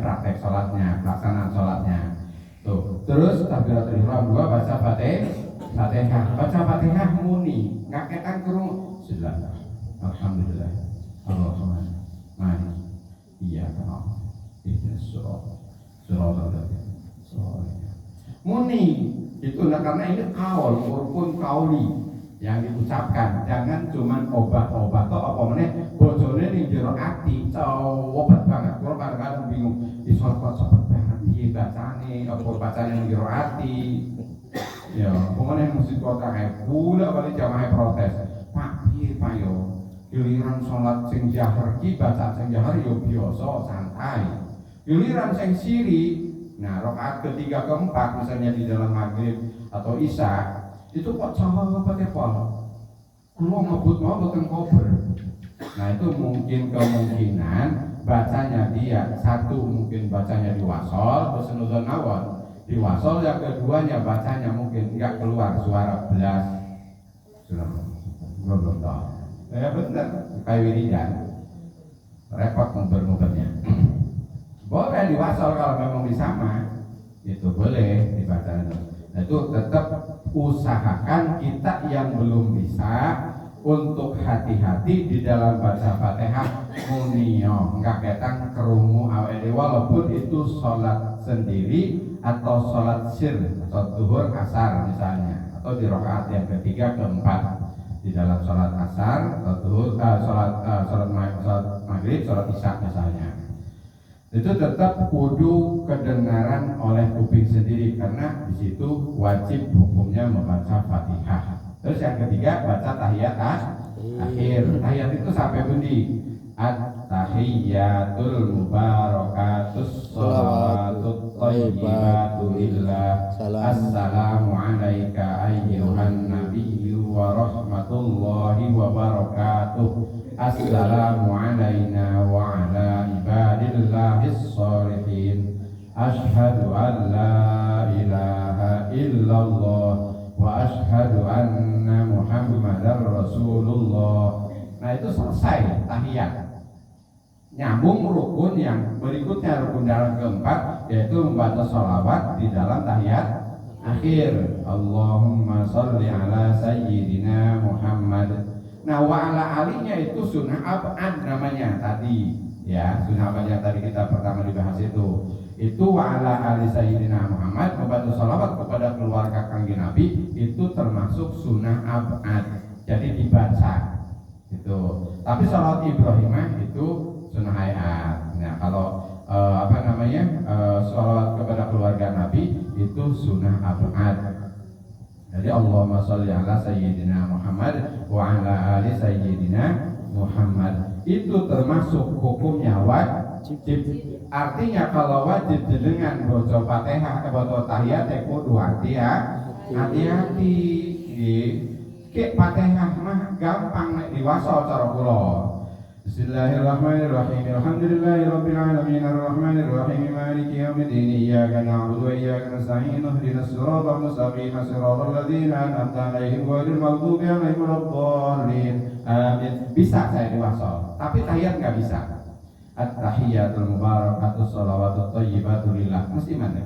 A: praktek sholatnya, pelaksanaan sholatnya. Tuh, terus takbiratul ihram 2 baca Fatihah, baca Fatihah muni, ngaketan kerung, silakan. Alhamdulillah, Allahumma mani, iya kan. Muni itu karena ini kaul, rukun kauli yang diucapkan. Jangan cuman obat-obat atau apa meneh bojone ning jero ati, obat banget. Kalau kadang-kadang bingung iso kok hati bacane apa bacane ning jero ati. Ya, pemene musik kota kae pula balik jamaah protes. Pak, piye Pak yo? Giliran sholat sing jahar ki baca sing jahar yo biasa santai. Giliran sing siri, nah rakaat ketiga keempat misalnya di dalam maghrib atau isya itu kok sama pakai pol, kulo ngebut mau boten cover. Nah itu mungkin kemungkinan bacanya dia satu mungkin bacanya di wasol, terus nuzul nawon di wasol, yang keduanya bacanya mungkin nggak keluar suara belas, sudah belum tahu. Ya benar, kayak wiridan, repot ngumpet-ngumpetnya. Boleh diwasal kalau memang disama, itu boleh dibaca. Nah, itu tetap usahakan kita yang belum bisa untuk hati-hati di dalam baca Fatihah munio, enggak ketang kerungu awede, walaupun itu sholat sendiri atau sholat sir atau zuhur asar misalnya, atau di rakaat yang ketiga keempat di dalam sholat asar atau zuhur, sholat maghrib, sholat isya misalnya. Itu tetap kudu kedengaran oleh kuping sendiri, karena di situ wajib hukumnya membaca Fatihah. Terus yang ketiga baca tahiyat akhir. Tahiyat itu sampai bundi at-tahiyyatul mubarakatus sholawatut tayyibatu lillah. Assalamu alayka ayyuhan nabiyyu wa rahmatullahi wa barakatuh. Assalamu alayna wa ala ibadillahis sholihin. Ashhadu an la ilaha illallah wa ashhadu anna muhammadar rasulullah. Nah itu selesai tahiyat. Nyambung rukun yang berikutnya, rukun dalam keempat, yaitu membaca sholawat di dalam tahiyat akhir. Allahumma sholli ala sayyidina Muhammad. Nah wa ala alinya itu sunnah ab'ad namanya tadi, ya sunnah ab'ad yang tadi kita pertama dibahas itu wa ala ali sayyidina Muhammad, membaca sholawat kepada keluarga kanjeng Nabi itu termasuk sunnah ab'ad, jadi dibaca itu. Tapi sholawat Ibrahimah itu sunnah hayat. Nah kalau sholawat kepada keluarga Nabi itu sunnah ab'ad. Jadi Allahumma sholli ala sayyidina Muhammad wa ala ali sayyidina Muhammad itu termasuk hukumnya wajib. Artinya kalau wajib dengan baca Fatihah atau tahiyat kudu hati-hati. Ke Fatihah mah gampang nek diwasa cara kula. Bismillahirrahmanirrahim. Alhamdulillahirabbil alamin arrahmanir rahim maliki yaumiddin iyyaka na'budu wa iyyaka nasta'in ihdinas siratal mustaqim siratal ladzina an'amta 'alaihim ghairil maghdubi 'alaihim waladdallin. Amin. Bisa saya diwasa, tapi tahiyat enggak bisa. At-tahiyatul mubarakatuh shalawatut thayyibatu lillah. Mesti mana?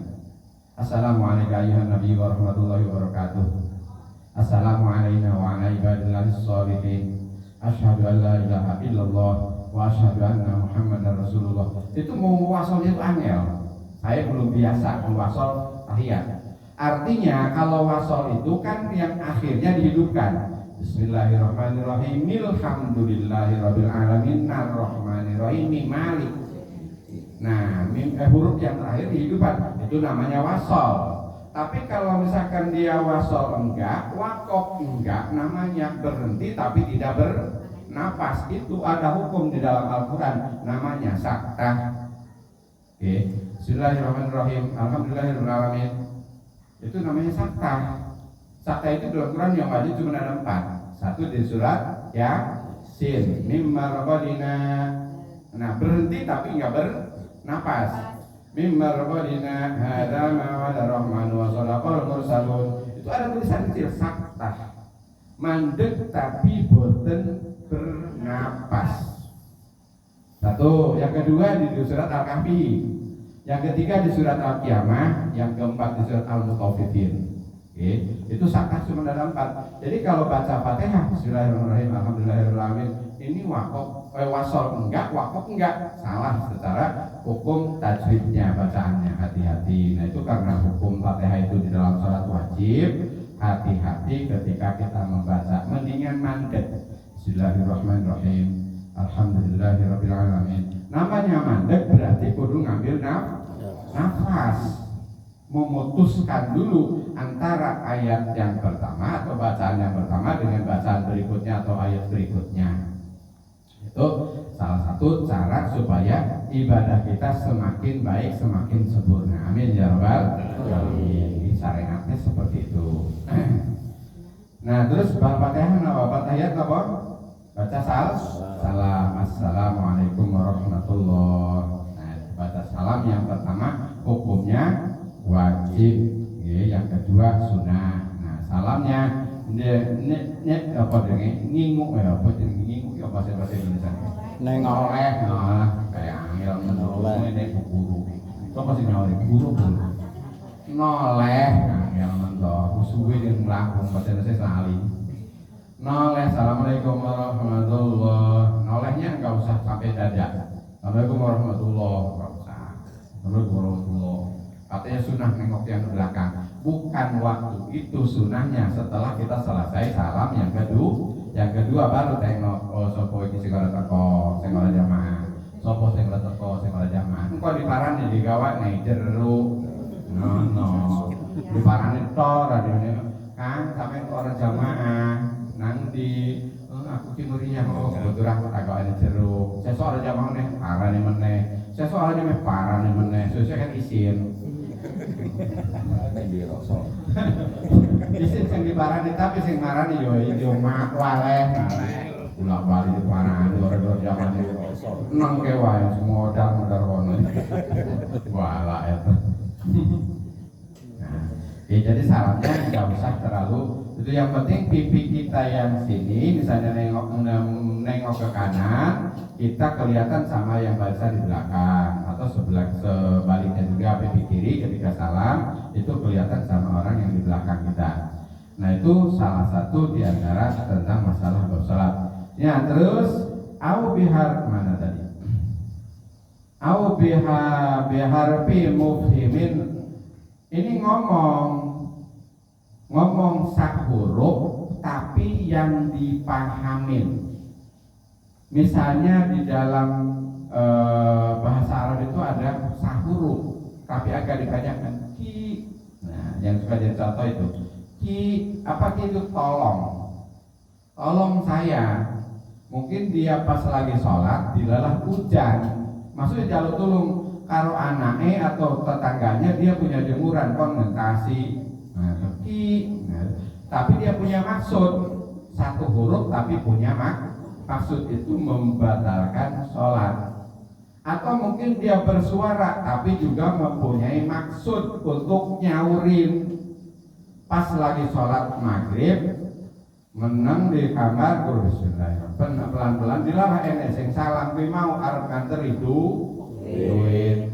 A: Assalamu alayka ayyuhan nabiy wa rahmatullahi wa barakatuh. Assalamu alayna wa ala ibadillahis sholihin. Asyhadu an la ilaha illallah wa asyhadu anna muhammadar rasulullah. Itu mau wasolnya itu angel. Saya belum biasa mewasol tahiyat. Artinya kalau wasol itu kan yang akhirnya dihidupkan. Bismillahirrahmanirrahim. Alhamdulillahirabbil alamin arrahmanirrahim malik. Nah, huruf yang terakhir dihidupkan itu namanya wasol. Tapi kalau misalkan dia wasol enggak, wakof enggak, namanya berhenti tapi tidak bernapas. Itu ada hukum di dalam Al-Quran, namanya saktah. Oke, Bismillahirrahmanirrahim. Alhamdulillahirrahmanirrahim. Itu namanya saktah. Saktah itu dalam Quran yang wajib cuma ada 4. Satu di surat Yasin. Mimma rabadina. Nah berhenti tapi enggak bernapas. Mimma rabbana hadza ma wa'ada rahman wa sadaqal mursalun. Itu ada tulisan kecil saktah. Mandek tapi boten bernapas. Satu, yang kedua di surat Al-Kahfi. Yang ketiga di surat Al-Qiyamah, yang keempat di surat Al-Mutaffifin. Oke, itu saktah cuma ada 4. Jadi kalau baca Fatihah Bismillahirrahmanirrahim Alhamdulillahirrahmanirrahim ini wasol enggak, wakof enggak, salah secara hukum tajwidnya, bacaannya, hati-hati. Nah itu karena hukum Fatihah itu di dalam salat wajib, hati-hati ketika kita membaca, mendingan mandek. Bismillahirrahmanirrahim Alhamdulillahirabbil alamin. Namanya mandek berarti kudu ngambil nafas, memutuskan dulu antara ayat yang pertama atau bacaan yang pertama dengan bacaan berikutnya atau ayat berikutnya. Itu salah satu cara supaya ibadah kita semakin baik, semakin sempurna. Amin ya rabbal alamin. Syariatnya seperti itu. Nah terus Fatihah apa? Tahiyat apa? Baca salam. Assalamualaikum warahmatullahi. Nah baca salam yang pertama hukumnya wajib, yang kedua sunnah. Nah salamnya apa dengan nginguk ya, apa nginguk ya bahasa Indonesia noleh, kayak angel noleh ini guru itu pasti noleh guru noleh angel mentok usuwe yang melambung bahasa Indonesia sekali noleh. Assalamualaikum warahmatullahi. Nolehnya enggak usah sampai dada. Assalamualaikum warahmatullahi, enggak usah. Assalamualaikum warahmatullahi. Katanya sunnah nengok yang belakang, bukan waktu itu sunnahnya setelah kita selesai salam yang kedua baru tengok. Oh sopo iki sing ora teko, sing ora jamaah. Sopo sing ora teko, sing ora jamaah. Engko diparani digawa ning jero. No. Diparani to radione. Kang sampeyan ora jamaah. Nang di aku ki muriah kok kebetulan agak ada jero. Sesuk ora jamaah neh, parane meneh. Sesuk ora jamaah parane meneh. Sesuk kan isin.
C: Nek di rasa.
A: Isin sing diparani tapi sing marani yo mak waleh. Ulak balik diparani ora zaman iki. Nang ke wae semua modal kono. Walak eta. Ya, jadi sarannya nggak usah terlalu itu, yang penting pipi kita yang sini misalnya nengok ke kanan kita kelihatan sama yang barisan di belakang, atau sebaliknya juga pipi kiri ketika salam itu kelihatan sama orang yang di belakang kita. Nah itu salah satu di antara tentang masalah bersalat. Ya terus au bihar mana tadi? Au bihar pi mufhimin. Ini ngomong sak huruf tapi yang dipahamin. Misalnya di dalam bahasa Arab itu ada sak huruf tapi agak dibanyakan ki. Nah, yang suka jadi contoh itu ki, apa ki itu tolong saya. Mungkin dia pas lagi sholat dilalah hujan, maksudnya jaluk tulung karo anaknya atau tetangganya, dia punya jemuran kon ngentasi. Nah, tapi dia punya maksud satu huruf tapi punya maksud itu membatalkan sholat. Atau mungkin dia bersuara tapi juga mempunyai maksud untuk nyaurin. Pas lagi sholat maghrib menang di kamar bismillahirrahmanirrahim pelan-pelan dilalah enek sing salam kuwi mau arep nganter itu duit.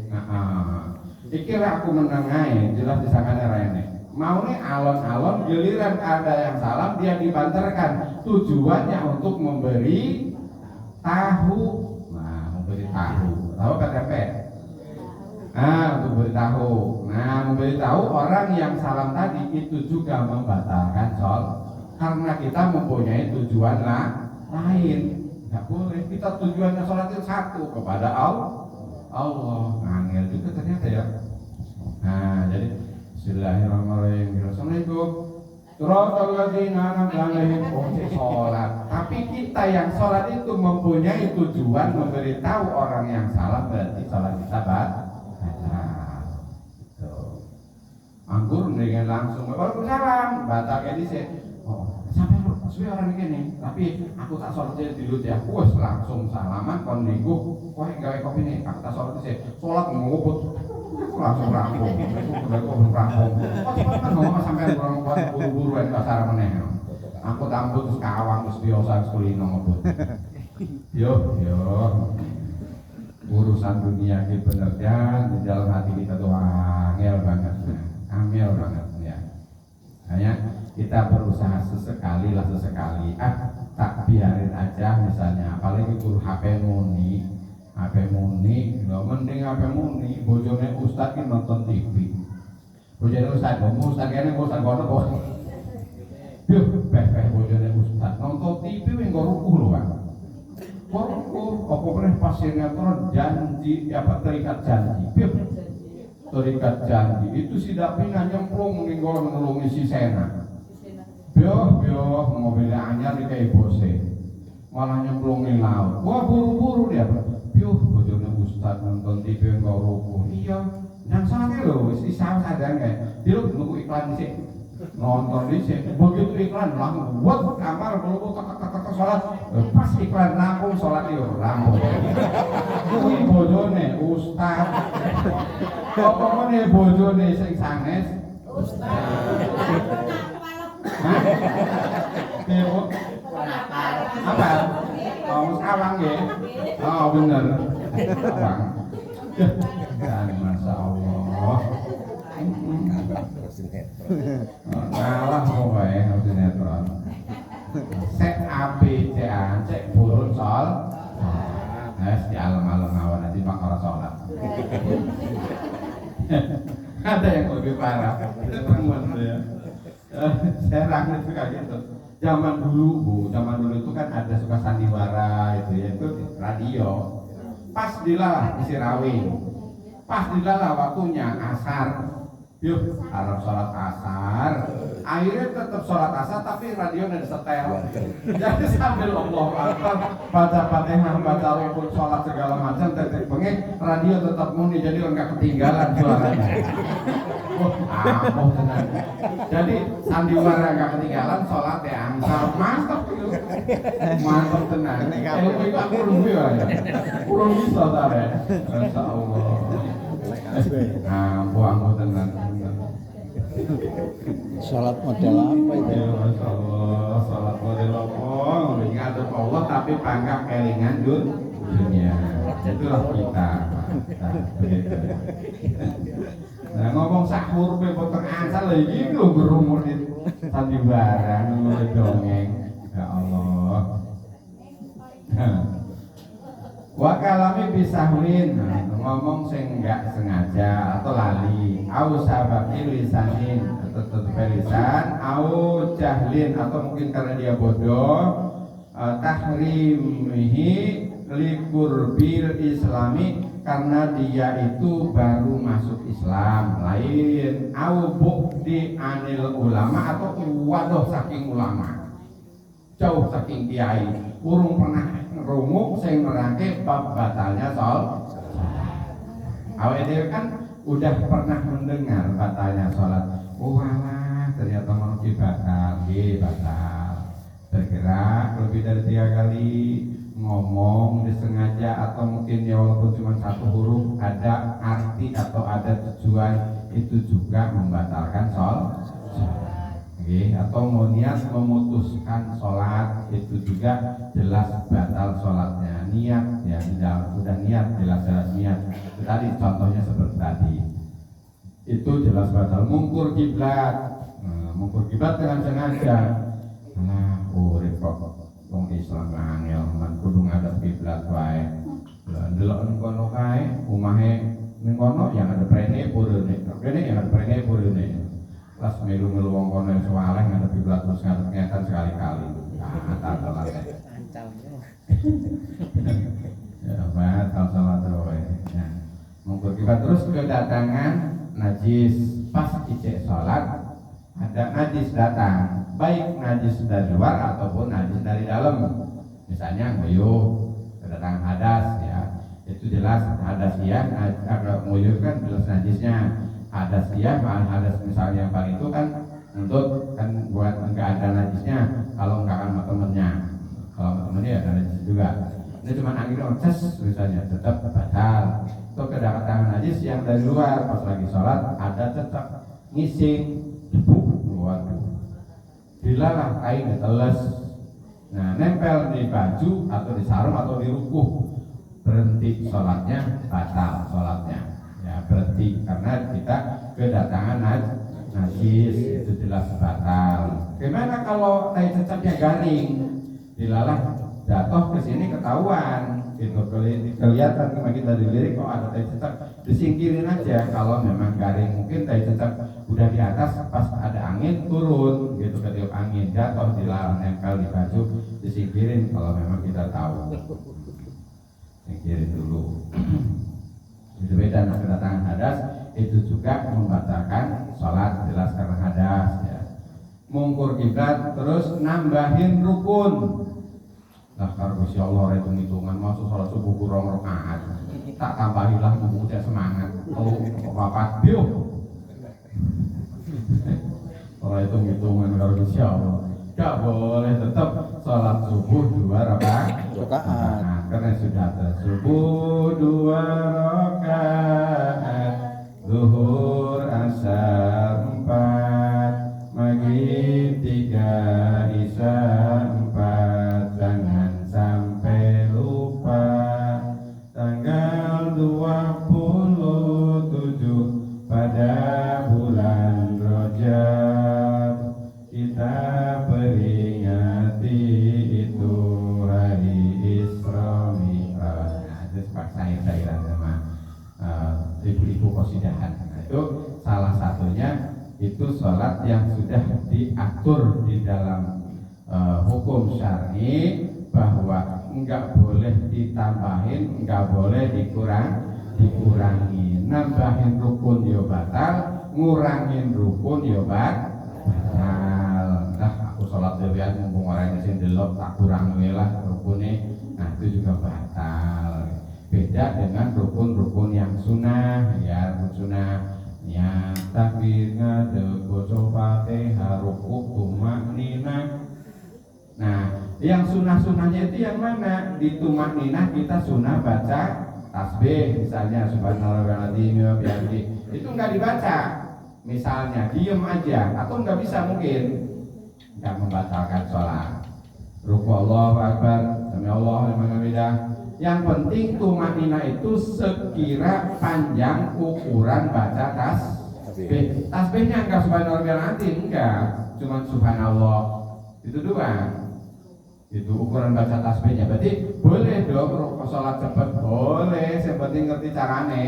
A: Iki aku meneng ae jelas disangkane ra enek. Maune alon-alon giliran ada yang salam dia dibanterkan. Tujuannya untuk memberi tahu. Nah, memberi tahu. Tahu KTP? Untuk beritahu. Nah, memberitahu orang yang salam tadi itu juga membatalkan sholat. Karena kita mempunyai tujuan lain. Nggak boleh. Kita tujuannya sholat itu satu, kepada Allah. Angel juga ternyata ya. Nah, jadi bismillahirrahmanirrahim. Assalamualaikum. Sholat. Tapi kita yang sholat itu mempunyai tujuan memberitahu orang yang salah, berarti sholat kita batal. Anggur dengan langsung waalaikumsalam batal kayak dhisik. Sampai suwe orang ini, tapi aku tak sholat dulu ya. Wes langsung salaman kon niku, kowe gawe kopi nih, aku tak sholat dhisik. Sholat ngobot langsung rampung. Udah rampung. Kan ngomong sampai orang kuat buru-buru en pasar meneh. Aku tambut terus kawang terus biasa kulino ngebut. Yo. Urusan dunia ini bener ya, di dalam hati kita tuh angel banget ya. Hanya kita berusaha sesekali tak biarin aja misalnya, apalagi guru HP muni nggak mending HP muni bojone ustad kan nonton TV, bojone ustad kayaknya ustad kono kok yuh bojone ustad nonton TV nggak rukuh loh kan apa pernah pas sinetron janji apa terikat janji itu si Dapina nyemplung ninggol nulungi si Sena bioh mobilnya anyar di kayak bose malah nyemplungin laut. Wah buru-buru dia bioh bojone ustad nonton TV nggak rukuh. Iya yang sangat loh isam sadar nggak dia nunggu iklan sih nonton sih begitu iklan langsung buat kamar belum tak sholat pas iklan rampung sholat yuk rampung kuwi bojone ustad apa meneh bojone sing sanes ustad. Apa? Awang ya? Oh bener. Awang. Dan masya Allah. Kalah pokoknya sinetron. Sek api cek burun sol. Di alam-alam awan nanti pak orang sholat. Ada yang lebih parah. Teman ya. Saya rakyat juga gitu. Zaman dulu itu kan ada suka sandiwara itu ya, itu radio. Pas dilalah isi rawing. Pas dilalah waktunya asar. Yuk, Arab sholat asar. Akhirnya tetap sholat asar tapi radio udah disetel. Jadi sambil Allah Akbar, baca Fatihah, baca rukun, sholat segala macam, tetek bengek, radio tetap muni jadi enggak ketinggalan suaranya. Ampuh tenan. Jadi sandiwara gak ketinggalan sholat ya angsal mantap itu. Mantap tenan. Ilmu itu aku rumpi ya. Kurang bisa tare. Insyaallah. Ampuh tenan.
B: Salat model apa itu?
A: Ya masyaallah, salat model apa? Ngadep Allah tapi pangkak kelingan dunia. Itulah kita. Nah ngomong sahur pe potong asal lagi lho berumur di sandiwara nulis dongeng. Ya Allah. Wa kalami bisahwin, ngomong sing enggak sengaja atau lali, au sababil lisanin atau lisan, au jahlin atau mungkin karena dia bodoh, tahrimihi likurbil islami karena dia itu baru masuk Islam, lain au bukti anil ulama atau waduh saking ulama, jauh saking kiai, urung pernah rumuk sing nerangke bab batalnya sholat. Awake dhewe kan udah pernah mendengar batalnya sholat. Oh alah, ternyata mau batal, batal. Bergerak lebih dari 3 kali, ngomong disengaja atau mungkin ya walaupun cuma 1 huruf ada arti atau ada tujuan, itu juga membatalkan sholat. Atau mau niat memutuskan sholat itu juga jelas batal sholatnya. Niat ya sudah niat jelas niat. Itu tadi contohnya seperti tadi. Itu jelas batal. Mungkur kiblat, mungkur kiblat dengan sengaja. Nah, repot. Wong Islam angel man kudu ngadep kiblat wae. Delok ning kono kae, omahe ning kono yang ada prene purune. Prene yang ada prene purune. Pas melu-melu wong kono yang suwaleh ngadep kiblat terus ngadep ngeten sekali-kali. Antar-antar. Ya, batal salat wae. Nah, mungkur kiblat terus kedatangan najis pas ijek salat ada najis datang, baik najis dari luar ataupun najis dari dalam. Misalnya nguyuh, kedatangan hadas ya. Itu jelas hadas ya, agak nguyuh kan jelas najisnya. Hadas iya, hadas misalnya yang paling itu kan untuk kan buat enggak ada najisnya kalau enggak sama temennya. Kalau sama temennya ya ada najis juga. Ini cuma angin onces misalnya tetap batal. Itu kedatangan najis yang dari luar pas lagi sholat ada tetap ngising debu, waduh. Dilarang kain teles. Nah nempel di baju atau di sarung atau di rukuh, berhenti sholatnya, batal sholatnya. Ya, berhenti karena kita kedatangan najis itu jelas batal. Gimana kalau tai cecaknya garing, dilalah jatuh ke sini ketahuan, gitu kelihatan kemarin kita dilirik kok ada tai cecak, disingkirin aja. Kalau memang garing mungkin tai cecak udah di atas pas ada angin turun, gitu ketiup angin jatuh dilalah nempel di baju, disingkirin kalau memang kita tahu, singkirin dulu. Itu beda. Nah kedatangan hadas itu juga membatalkan sholat jelas karena hadas ya. Mungkur kiblat terus nambahin rukun. Lah karo Gusti Allah hitung-hitungan masuk sholat subuh kurang rakaat. Tak tambahilah mudah semangat. Kalau papat biu. Kalau hitung-hitungan karo Gusti Allah. Gak boleh tetap sholat subuh 2 rakaat. Karena sudah subuh 2 rakaat, zuhur asar 4, maghrib 3, isya 4. Jangan sampai lupa tanggal 27 pada bulan Rajab kita peringati itu hari Isra Mi'raj. Nah, itu saya sama ibu-ibu qasidahan. Nah, itu salah satunya itu sholat yang sudah diatur di dalam hukum syar'i bahwa enggak boleh ditambahin, enggak boleh dikurangi. Nambahin rukun yo batal, ngurangin rukun yo batal. Nah, aku sholat dewean mumpung orang sing delok tak kurang lah rukune. Nah, itu juga batal. Beda dengan rukun-rukun yang sunnah ya, rukun sunnah ya, takbir sunnahnya itu yang mana? Di tumak ninah kita sunnah baca tasbih, misalnya subhanallah wa bihamdihi, itu nggak dibaca, misalnya diem aja, atau nggak bisa mungkin, nggak membatalkan sholat. Ruku Allahu Akbar, sami Allah liman hamidah. Yang penting tumak ninah itu sekira panjang ukuran baca tasbih. Tasbihnya enggak subhanallah enggak, cuma subhanallah itu doang. Itu ukuran baca tasbihnya. Berarti boleh dong sholat cepat, boleh, yang penting ngerti carane.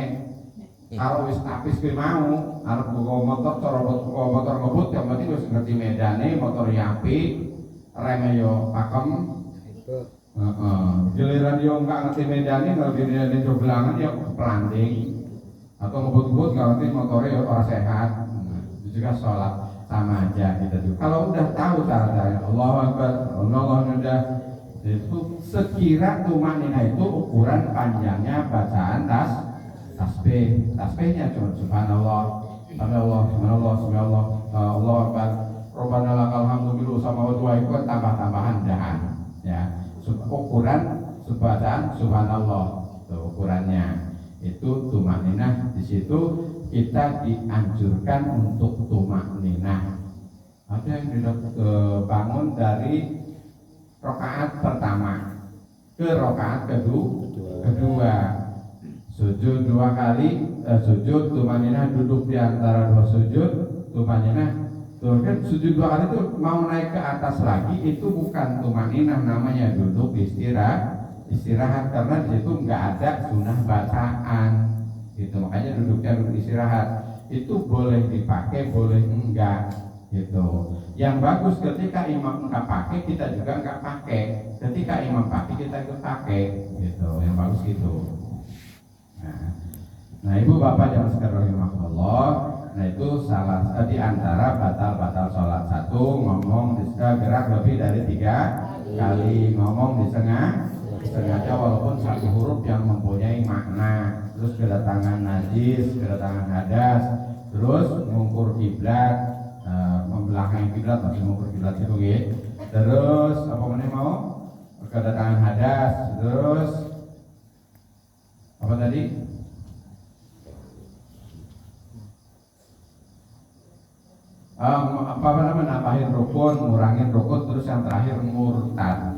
A: Kalau wis tapis kuwi mau, arep bawa motor, cara bawa motor ngebut, yang penting wis ngerti medane, motor api, remnya yo pakem. Giliran dia nggak ngerti medannya, kalau dia joglangan dia pelanting atau ngebut-ngebut nggak ngerti motornya orang sehat. Itu juga sholat sama aja kita juga. Kalau udah tahu cara-caranya, Allahu Akbar, Allahu Akbar, itu sekira tumak ninah itu ukuran panjangnya bacaan tasbih. Tasbihnya cuma subhanallah, subhanallah, subhanallah, subhanallah, Allahu Akbar, Rabbana lakal hamdu bil samawati wa ikut tambah-tambahan dahan, ya. Ukuran bacaan subhanallah itu ukurannya. Itu tumak ninah. Di situ kita dianjurkan untuk tumak ninah. Ada yang bangun dari rakaat pertama ke rakaat kedua, sujud 2 kali, sujud tumak ninah, duduk di antara 2 sujud tumak ninah. Tuh kan sujud 2 kali itu mau naik ke atas lagi, itu bukan tumaninah, namanya duduk istirahat karena di situ nggak ada sunnah bacaan gitu, makanya duduknya duduk istirahat. Itu boleh dipakai, boleh enggak gitu. Yang bagus ketika imam nggak pakai, kita juga nggak pakai. Ketika imam pakai, kita ikut pakai gitu. Yang bagus gitu. Nah ibu bapak jangan sekadar rahimahullah. Nah itu salah di antara batal sholat. Satu, ngomong di gerak lebih dari 3 kali, ngomong di sengaja walaupun satu huruf yang mempunyai makna, terus kedatangan najis, kedatangan hadas, terus mengukur kiblat, membelakangi kiblat, masih mengukur kiblat itu gitu. Terus apa namanya mau kedatangan hadas, terus apa tadi? Apa namanya, nambahin rukun, ngurangin rukun, terus yang terakhir murtad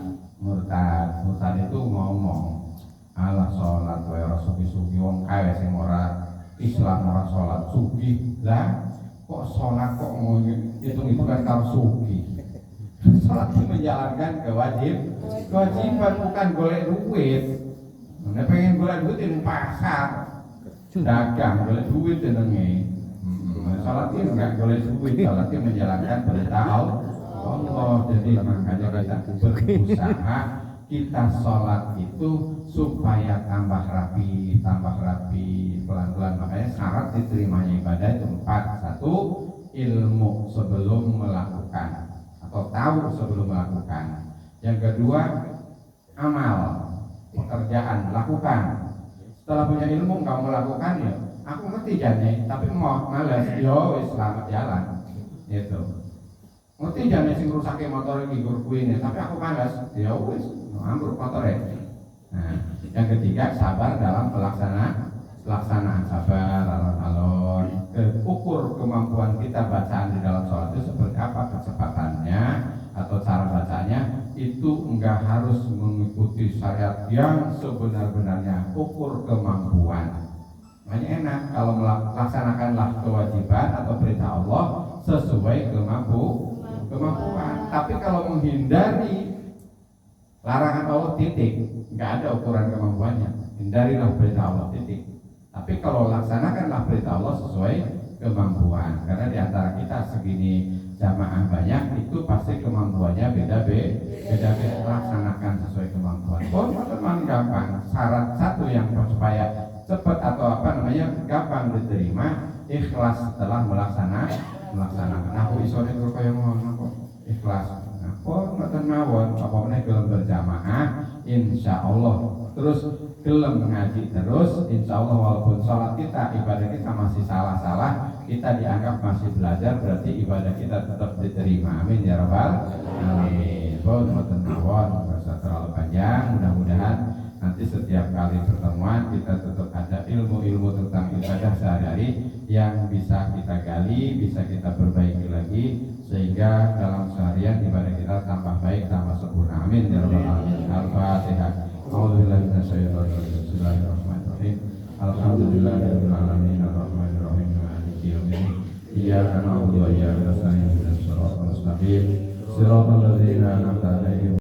A: itu ngomong ala sholat wa rasuki wong kaya sing ora Islam ora sholat sugi lah, kok sholat kok itu kan kalau sugi. Sholat itu menjalankan kewajiban, bukan golek duit. Nek pengen golek duit di pasar dagang golek duit jenenge. Salat itu enggak boleh duit, salat itu menjalankan perintah Allah. Jadi makanya kita berusaha kita sholat itu supaya tambah rapi, pelan-pelan. Makanya syarat diterimanya ibadah itu 4. 1, ilmu sebelum melakukan atau tahu sebelum melakukan. Yang kedua, amal, pekerjaan, lakukan. Setelah punya ilmu nggak melakukan ya, aku ngerti jane, tapi mau males, yo wis selamat jalan. Gitu. Ngerti jane sing rusake motor iki gur kuwi, tapi aku males, yo wis ambruk motore. Nah, yang ketiga sabar dalam pelaksanaan, sabar alon-alon. Ukur kemampuan kita bacaan di dalam sholat itu seperti apa, kecepatannya atau cara bacanya itu enggak harus mengikuti syariat yang sebenar-benarnya, ukur kemampuan. Makanya enak kalau melaksanakanlah kewajiban atau perintah Allah sesuai kemampuan. Tapi kalau menghindari larangan Allah titik, nggak ada ukuran kemampuannya. Hindarilah perintah Allah titik. Tapi kalau laksanakanlah perintah Allah sesuai kemampuan. Karena di antara kita segini jamaah banyak, itu pasti kemampuannya beda-beda. Laksanakan sesuai kemampuan. Oh, teman gampang. Syarat satu yang supaya cepat atau gampang diterima, ikhlas setelah melaksanakan. Aku isone karo kaya ngono kok ikhlas. Kok ngoten mawon, apa meneh gelem berjamaah, insyaallah. Terus gelem ngaji terus, insyaallah walaupun salat kita, ibadah kita masih salah-salah, kita dianggap masih belajar, berarti ibadah kita tetap diterima. Amin ya rabbal alamin. Ngoten mawon, terlalu panjang. panjang. Mudah-mudahan nanti setiap kali pertemuan kita tetap ada ilmu-ilmu tentang ibadah sehari-hari yang bisa kita gali, bisa kita perbaiki lagi, sehingga dalam seharian ibadah kita tambah baik, tambah sempurna. Amin ya rabbal alamin. Al-Fatihah. A'udzubillahi minasyaitonir rajim. Bismillahirrahmanirrahim. Alhamdulillahirabbil alamin arrahmanir rahim maliki yaumiddin. Iyyaka na'budu wa iyyaka nasta'in ihdinas siratal mustaqim. Siratal ladzina an'amta 'alaihim